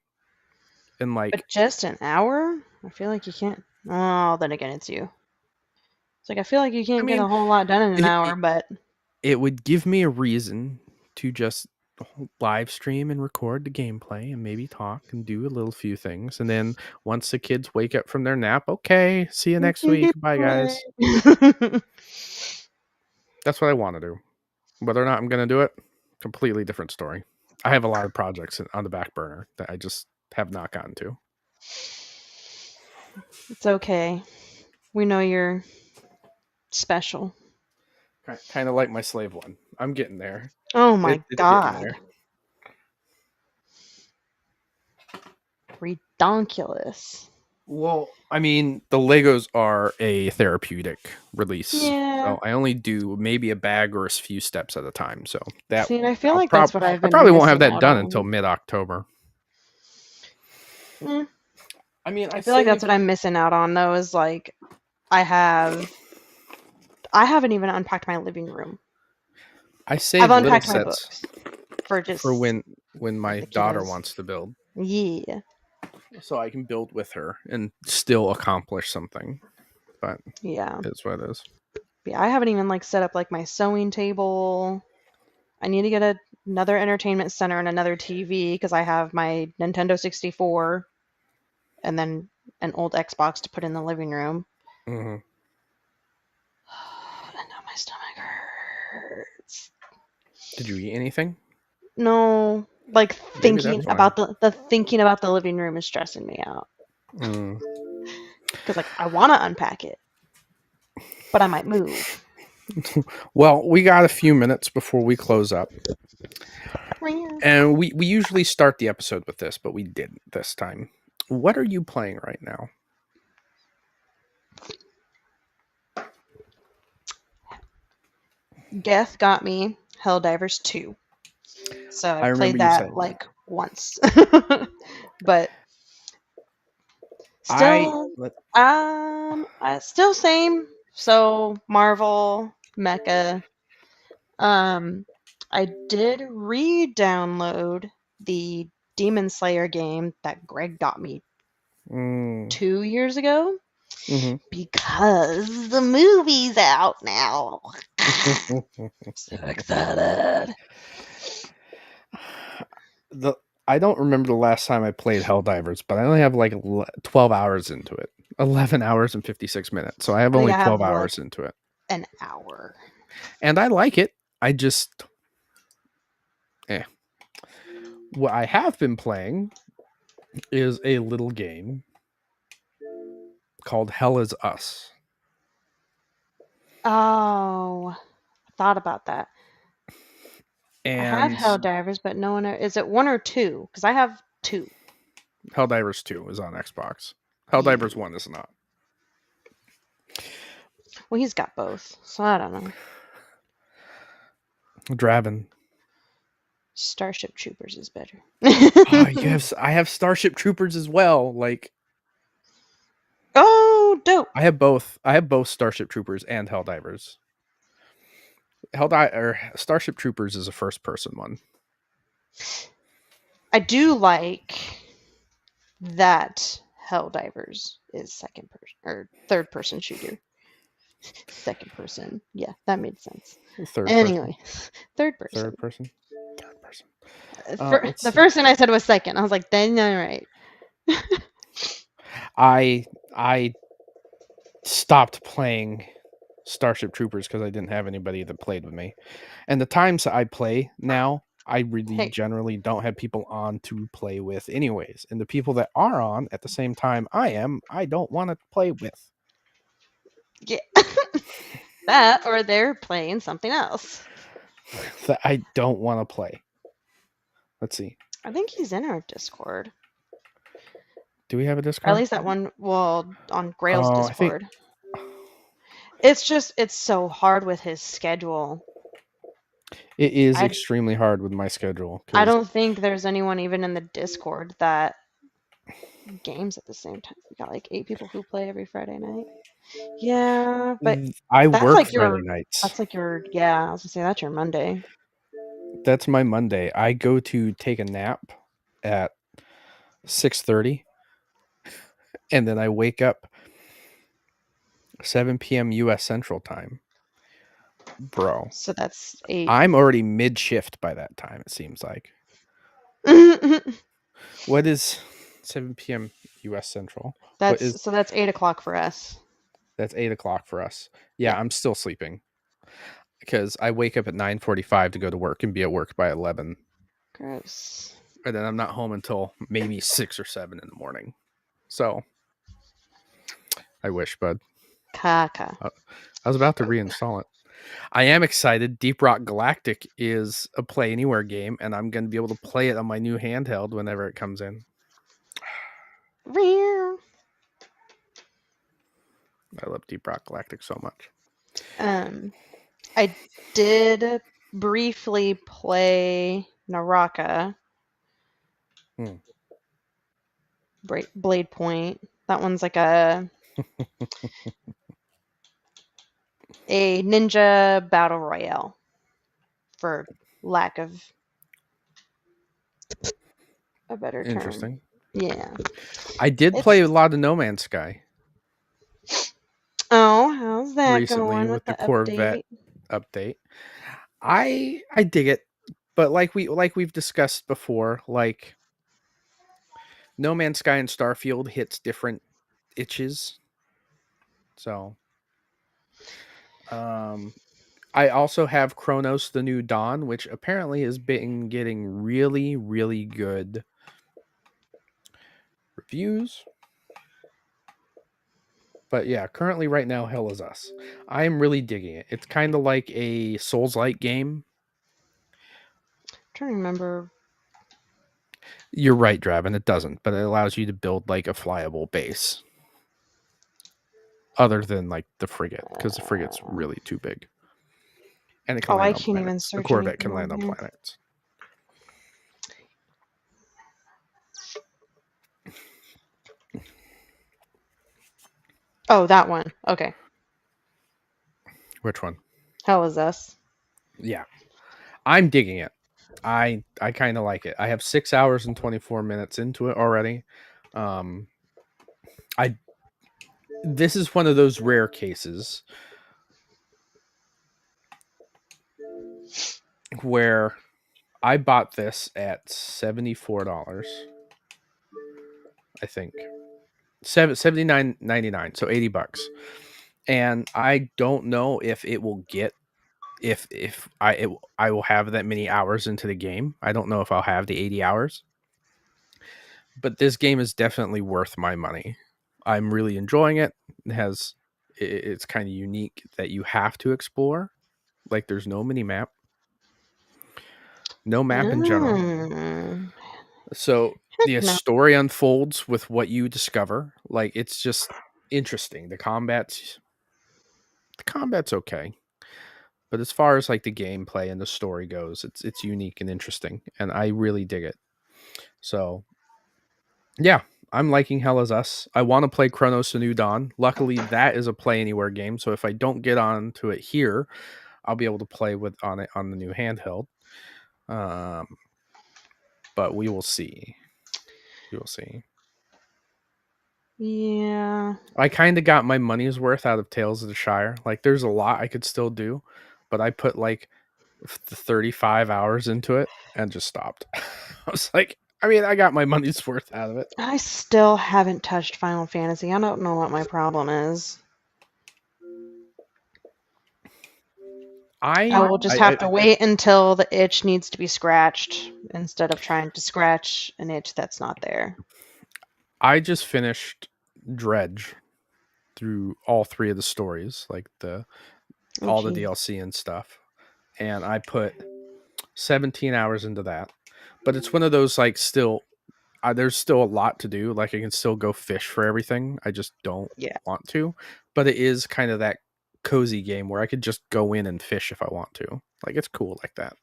S1: and like
S2: But just an hour? I feel like you can't. Oh, then again, it's you. It's like I feel like you
S1: I
S2: can't get
S1: mean
S2: a whole lot done in an
S1: it,
S2: hour,
S1: it,
S2: but
S1: it would give me a reason to just live stream and record the gameplay and maybe talk and do a little few things, and then once the kids wake up from their nap, okay, see you
S2: we
S1: next
S2: can
S1: week,
S2: do
S1: bye guys.
S2: it.
S1: That's what I want to do. Whether or not I'm going to do it, completely different story. I have a lot of projects on the back burner that I just have not gotten to.
S2: It's okay. We know you're special.
S1: Kind of like my slave one. I'm getting there.
S2: Oh my
S1: It's getting
S2: god.
S1: there.
S2: Redonkulous.
S1: Well, I mean, the Legos are a therapeutic release.
S2: Yeah.
S1: So I only do maybe a bag or a few steps at a time. So that
S2: See, and I feel like that's what I've
S1: I
S2: been
S1: probably won't have
S2: missing
S1: that
S2: out
S1: done until
S2: on.
S1: mid-October.
S2: Mm,
S1: I mean,
S2: I feel like that's what I'm missing out on though, is like I have I haven't even unpacked my living room.
S1: I
S2: I've
S1: save little
S2: unpacked my
S1: sets
S2: books for
S1: for
S2: just
S1: when my
S2: the
S1: daughter
S2: kiddos.
S1: wants to build,
S2: Yeah.
S1: so I can build with her and still accomplish something. But
S2: Yeah.
S1: it's what it is.
S2: Yeah, I haven't even like set up like my sewing table. I need to get another entertainment center and another TV because I have my Nintendo 64 and then an old Xbox to put in the living room.
S1: Mm-hmm.
S2: And now my stomach hurts.
S1: Did you eat anything?
S2: No, like
S1: Maybe that's
S2: thinking
S1: why.
S2: about the thinking about the living room is stressing me out
S1: Mm.
S2: because like I want to unpack it, but I might move.
S1: Well, we got a few minutes before we close up. And we usually start the episode with this, but we didn't this time. What are you playing right now?
S2: Geth got me Helldivers 2. So I
S1: I remember
S2: played
S1: you
S2: that
S1: saying that.
S2: like once. But
S1: I
S2: still
S1: let-
S2: still same. So Marvel, Mecha. Um I did re-download the Demon Slayer game that Greg got me
S1: mm,
S2: 2 years ago
S1: mhm.
S2: because the movie's out now. So excited.
S1: the I don't remember the last time I played Helldivers, but I only have like 12 hours into it. 11 hours and 56 minutes. So I have
S2: I think
S1: only
S2: I
S1: 12
S2: have
S1: hours
S2: like
S1: into it.
S2: an hour.
S1: And I like it. I just eh. What I have been playing is a little game called Hell Is Us.
S2: Oh, I thought about that. I have
S1: And
S2: Helldivers, but no one. Is it one or two? Because I have two.
S1: Helldivers 2 is on Xbox.
S2: Yeah.
S1: Helldivers 1 is not.
S2: Well, he's got both, so I don't know.
S1: Draven.
S2: Starship Troopers is better.
S1: Oh, I have Starship Troopers as well. Like
S2: Oh, dope.
S1: I have both. I have both Starship Troopers and Helldivers. Starship Troopers is a first person one.
S2: I do like that Helldivers is second person or third person shooter. Second person. Yeah, that made sense.
S1: Third person.
S2: Anyway, third person.
S1: Third person. Third person. Let's
S2: The
S1: see.
S2: first thing I said was second. I was like, then all right.
S1: I stopped playing Starship Troopers because I didn't have anybody that played with me. And the times I play now, I really
S2: Hey,
S1: generally don't have people on to play with anyways. And the people that are on at the same time I don't want to play with.
S2: Yeah. That or they're playing something else.
S1: that I don't want to play. Let's see.
S2: I think he's in our Discord.
S1: Do we have a
S2: Or at
S1: Discord?
S2: least that one, well, on Grail's
S1: Oh, I think
S2: Discord. It's so hard with his schedule.
S1: it is
S2: I
S1: extremely hard with my schedule
S2: I
S1: because
S2: don't think there's anyone even in the Discord that games at the same time. We got like 8 people who play every Friday night. Yeah, but
S1: I
S2: that's
S1: work
S2: like
S1: Friday
S2: your
S1: nights.
S2: that's like your yeah, I was gonna say that's your Monday.
S1: That's my Monday. I go to take a nap at 6:30 and then I wake up 7 p.m. US Central Time. Bro,
S2: So that's 8.
S1: I'm already mid shift by that time, it seems like. What is 7 p.m. US Central? What is
S2: that's 8 o'clock for us.
S1: That's 8 o'clock for us. Yeah,
S2: Yeah.
S1: I'm still sleeping because I wake up at 9:45 to go to work and be at work by 11.
S2: Gross.
S1: And then I'm not home until maybe 6 or 7 in the morning. So I wish, bud.
S2: Kaka.
S1: I was about to reinstall it. I am excited. Deep Rock Galactic is a play anywhere game, and I'm going to be able to play it on my new handheld whenever it comes in.
S2: Real.
S1: I love Deep Rock Galactic so much.
S2: I did briefly play Naraka.
S1: Hmm.
S2: Blade Point. That one's like a ninja battle royale, for lack of a better term.
S1: Interesting.
S2: Yeah.
S1: I did play
S2: It's
S1: a lot of No Man's Sky
S2: Oh, how's that
S1: recently
S2: going with
S1: with
S2: the
S1: the Corvette
S2: update?
S1: update. I dig it, but like we've discussed before, like No Man's Sky and Starfield hits different itches. So, um, I also have Chronos: The New Dawn, which apparently has been getting really, really good reviews. But yeah, currently right now, Hell is Us. I am really digging it. It's kind of like a Souls-like game.
S2: I'm trying to remember.
S1: You're right, Draven. It doesn't, but it allows you to build like a flyable base. Other than like the frigate, because the frigate's
S2: Uh,
S1: really too big, and it can
S2: oh,
S1: land
S2: I
S1: on
S2: can't even
S1: planets. The
S2: search
S1: Corvette
S2: anything
S1: can
S2: on
S1: land on
S2: here.
S1: planets.
S2: Oh, that one. Okay.
S1: Which one?
S2: Hell is this?
S1: Yeah, I'm digging it. I kind of like it. I have 6 hours and 24 minutes into it already. Um, I This is one of those rare cases where I bought this at $74. I think 79.99, so $80. And I don't know if it will get if I will have that many hours into the game. I don't know if I'll have the 80 hours. But this game is definitely worth my money. I'm really enjoying it. It's kind of unique that you have to explore. Like there's no mini map, no map in general.
S2: Mm.
S1: So
S2: Heck
S1: the
S2: no.
S1: story unfolds with what you discover. Like it's just interesting. The combat's okay. But as far as like the gameplay and the story goes, it's unique and interesting, and I really dig it. So yeah, I'm liking Hell is Us. I want to play Chronos: A New Dawn. Luckily, that is a play anywhere game. So if I don't get on to it here, I'll be able to play with on it on the new handheld. Um, but we will see. We will see.
S2: Yeah.
S1: I kind of got my money's worth out of Tales of the Shire. Like, there's a lot I could still do, but I put like 35 hours into it and just stopped. I was like, I mean, I got my money's worth out of it.
S2: I still haven't touched Final Fantasy. I don't know what my problem is. I
S1: I
S2: will just
S1: I
S2: have to wait until the itch needs to be scratched instead of trying to scratch an itch that's not there.
S1: I just finished Dredge through all three of the stories, like
S2: Oh,
S1: all the
S2: geez.
S1: DLC and stuff. And I put 17 hours into that. But it's one of those like still there's still a lot to do. Like I can still go fish for everything. I just don't
S2: Yeah.
S1: want to. But it is kind of that cozy game where I could just go in and fish if I want to. Like it's cool like that.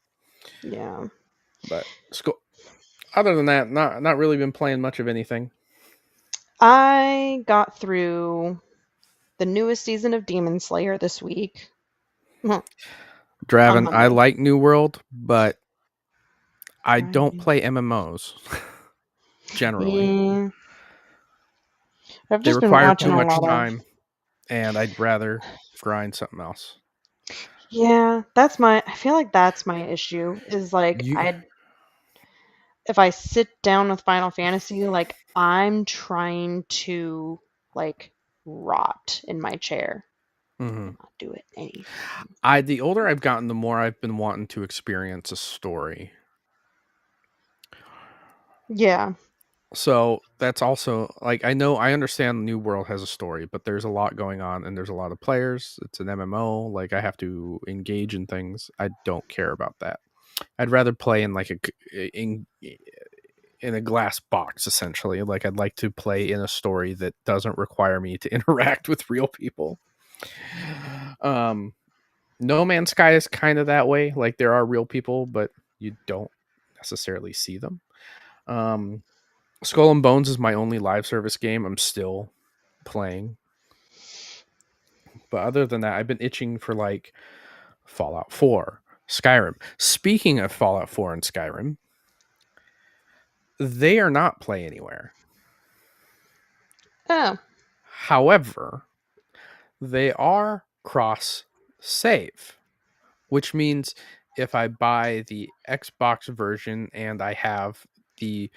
S2: Yeah.
S1: But other than that, not really been playing much of anything.
S2: I got through the newest season of Demon Slayer this week on
S1: Draven, I
S2: Monday.
S1: like New World, but I don't
S2: Right.
S1: play MMOs generally.
S2: Yeah. I've
S1: They
S2: just been
S1: require
S2: watching
S1: too
S2: a
S1: much
S2: lot of.
S1: time, and I'd rather grind something else.
S2: Yeah, that's my. I feel like that's my issue. Is like
S1: You,
S2: if I sit down with Final Fantasy, like I'm trying to like rot in my chair
S1: mhm.
S2: and not do it anything.
S1: The older I've gotten, the more I've been wanting to experience a story.
S2: Yeah.
S1: So that's also like I understand New World has a story, but there's a lot going on and there's a lot of players. It's an MMO. Like I have to engage in things. I don't care about that. I'd rather play in like in a glass box essentially. Like I'd like to play in a story that doesn't require me to interact with real people. Um No Man's Sky is kind of that way. Like there are real people, but you don't necessarily see them. Um Skull and Bones is my only live service game I'm still playing. But other than that, I've been itching for like Fallout 4, Skyrim. Speaking of Fallout 4 and Skyrim, they are not play anywhere.
S2: Oh,
S1: However, they are cross save, which means if I buy the Xbox version and I have the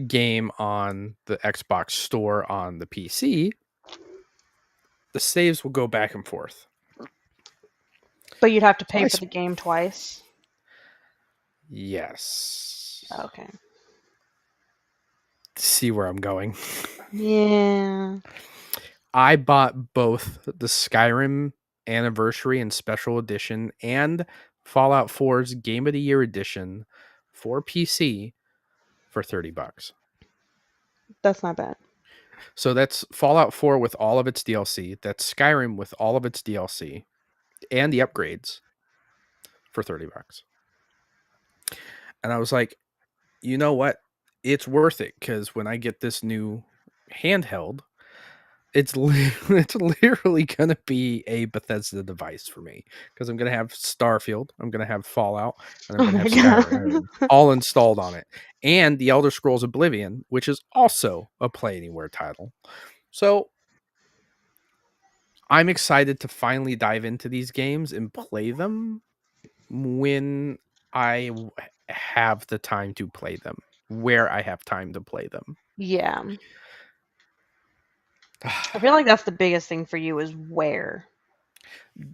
S1: game on the Xbox store on the PC, the saves will go back and forth.
S2: but you'd have to
S1: So
S2: pay for the game twice.
S1: yes.
S2: Okay.
S1: See where I'm going.
S2: Yeah.
S1: I bought both the Skyrim Anniversary and Special Edition and Fallout 4's Game of the Year Edition for PC for $30.
S2: That's not bad.
S1: So that's Fallout 4 with all of its DLC. That's Skyrim with all of its DLC and the upgrades for $30. And I was like, you know what? It's worth it because when I get this new handheld, it's literally gonna be a Bethesda device for me because I'm gonna have Starfield, I'm gonna have Fallout, and I'm
S2: Oh
S1: gonna
S2: my
S1: have Skyrim
S2: god.
S1: all installed on it, and the Elder Scrolls Oblivion, which is also a Play Anywhere title. So I'm excited to finally dive into these games and play them when have the time to play them, where I have time to play them.
S2: Yeah. I feel like that's the biggest thing for you is where.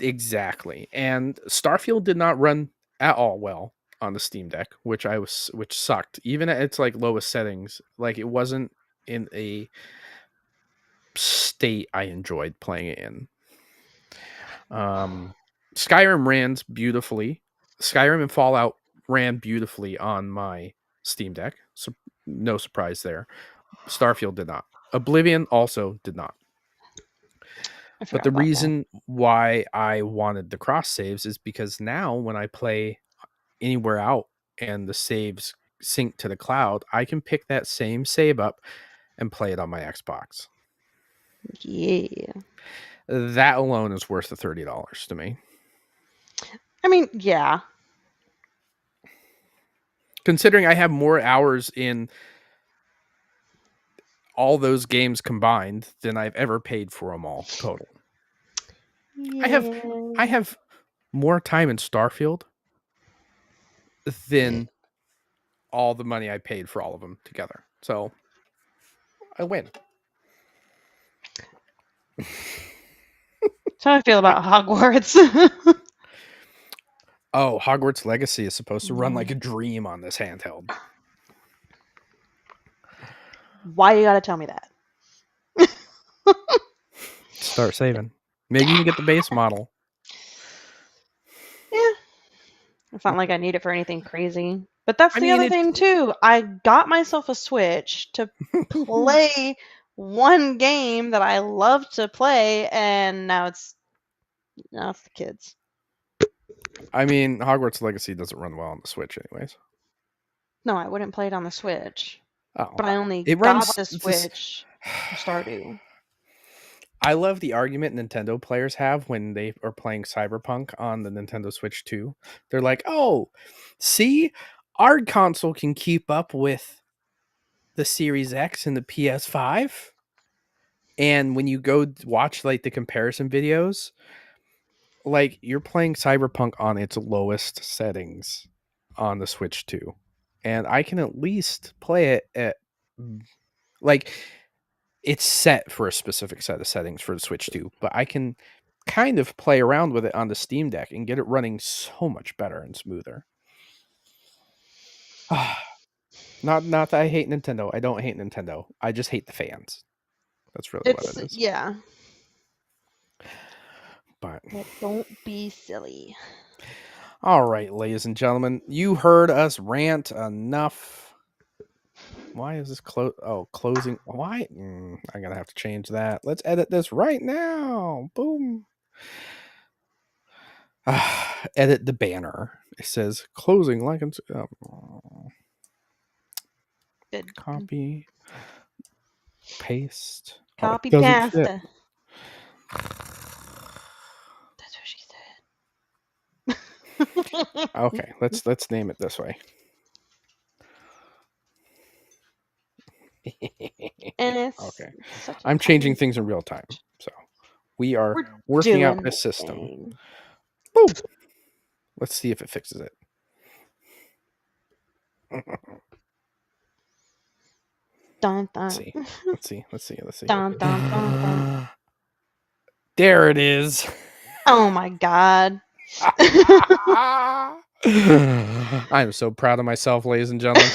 S1: Exactly. And Starfield did not run at all well on the Steam Deck, which sucked. Even at its like lowest settings, like it wasn't in a state I enjoyed playing it in. Um Skyrim ran beautifully. Skyrim and Fallout ran beautifully on my Steam Deck. So no surprise there. Starfield did not. Oblivion also did not.
S2: I
S1: But
S2: forgot
S1: the
S2: about that.
S1: reason why I wanted the cross saves is because now when I play anywhere out and the saves sync to the cloud, I can pick that same save up and play it on my Xbox.
S2: Yeah.
S1: That alone is worth the $30 to me.
S2: I mean, yeah.
S1: Considering I have more hours in all those games combined than I've ever paid for them all total. I have I
S2: Yeah.
S1: have more time in Starfield than all the money I paid for all of them together. So I win.
S2: That's how I feel about Hogwarts.
S1: Oh, Hogwarts Legacy is supposed to run
S2: Yeah.
S1: like a dream on this handheld.
S2: Why you gotta tell me that?
S1: Start saving. Maybe you can get the base model.
S2: Yeah. It's not like I need it for anything crazy. But that's
S1: I
S2: the
S1: mean,
S2: other thing too. I got myself a Switch to play one game that I love to play, and now it's the kids.
S1: I mean, Hogwarts Legacy doesn't run well on the Switch, anyways.
S2: No, I wouldn't play it on the Switch.
S1: Oh,
S2: But I only
S1: it
S2: got
S1: runs
S2: the
S1: this.
S2: Switch for Stardew.
S1: I love the argument Nintendo players have when they are playing Cyberpunk on the Nintendo Switch 2. They're like, "Oh, see, our console can keep up with the Series X and the PS5." And when you go watch like the comparison videos, like you're playing Cyberpunk on its lowest settings on the Switch 2. And I can at least play it at like it's set for a specific set of settings for the Switch 2, but I can kind of play around with it on the Steam Deck and get it running so much better and smoother. Not that I hate Nintendo. I don't hate Nintendo. I just hate the fans. That's really what
S2: It's
S1: it is.
S2: yeah.
S1: But
S2: Don't be silly.
S1: all right, ladies and gentlemen, you heard us rant enough. Why is this closing? Why? I'm gonna have to change that. Let's edit this right now. Boom. Edit the banner. It says closing like
S2: Good.
S1: copy, paste. Oh, it
S2: Copy
S1: doesn't fit.
S2: pasta. That's what she said.
S1: Okay, let's name it this way.
S2: And it's
S1: Okay,
S2: such a
S1: I'm changing
S2: tiny.
S1: things in real time, so we are
S2: We're
S1: working out
S2: doing
S1: this
S2: the
S1: system.
S2: thing.
S1: Boom. Let's see if it fixes it.
S2: Dun
S1: Let's
S2: dun.
S1: see. Let's see.
S2: Dun dun dun dun.
S1: There it is.
S2: Oh my god.
S1: I'm so proud of myself, ladies and gentlemen.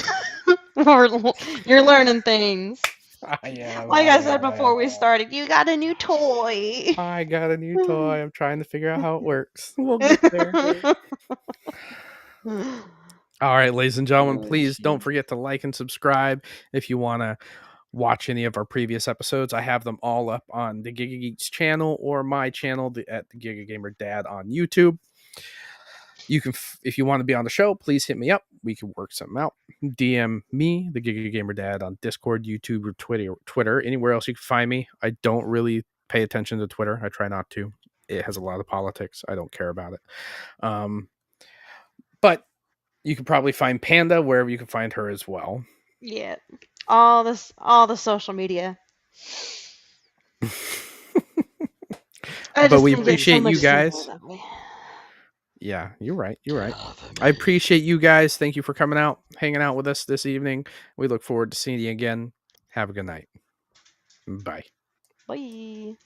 S2: You're learning things.
S1: I am.
S2: Like I said before we started, you got a new toy.
S1: I got a new toy. I'm trying to figure out how it works. We'll get there. All right, ladies and gentlemen,
S2: Oh,
S1: please don't
S2: shit.
S1: forget to like and subscribe if you want to watch any of our previous episodes. I have them all up on the Giga Geeks channel or my channel at the Giga Gamer Dad on YouTube. You can, if you want to be on the show, please hit me up. We can work something out. DM me, the Giga Gamer Dad, on Discord, YouTube, or Twitter, anywhere else you can find me. I don't really pay attention to Twitter. I try not to. It has a lot of politics. I don't care about it. But you can probably find Panda wherever you can find her as well.
S2: Yeah. All the social media.
S1: But we appreciate you guys.
S2: That way.
S1: Yeah, you're right. I appreciate you guys. Thank you for coming out, hanging out with us this evening. We look forward to seeing you again. Have a good night. Bye.
S2: Bye.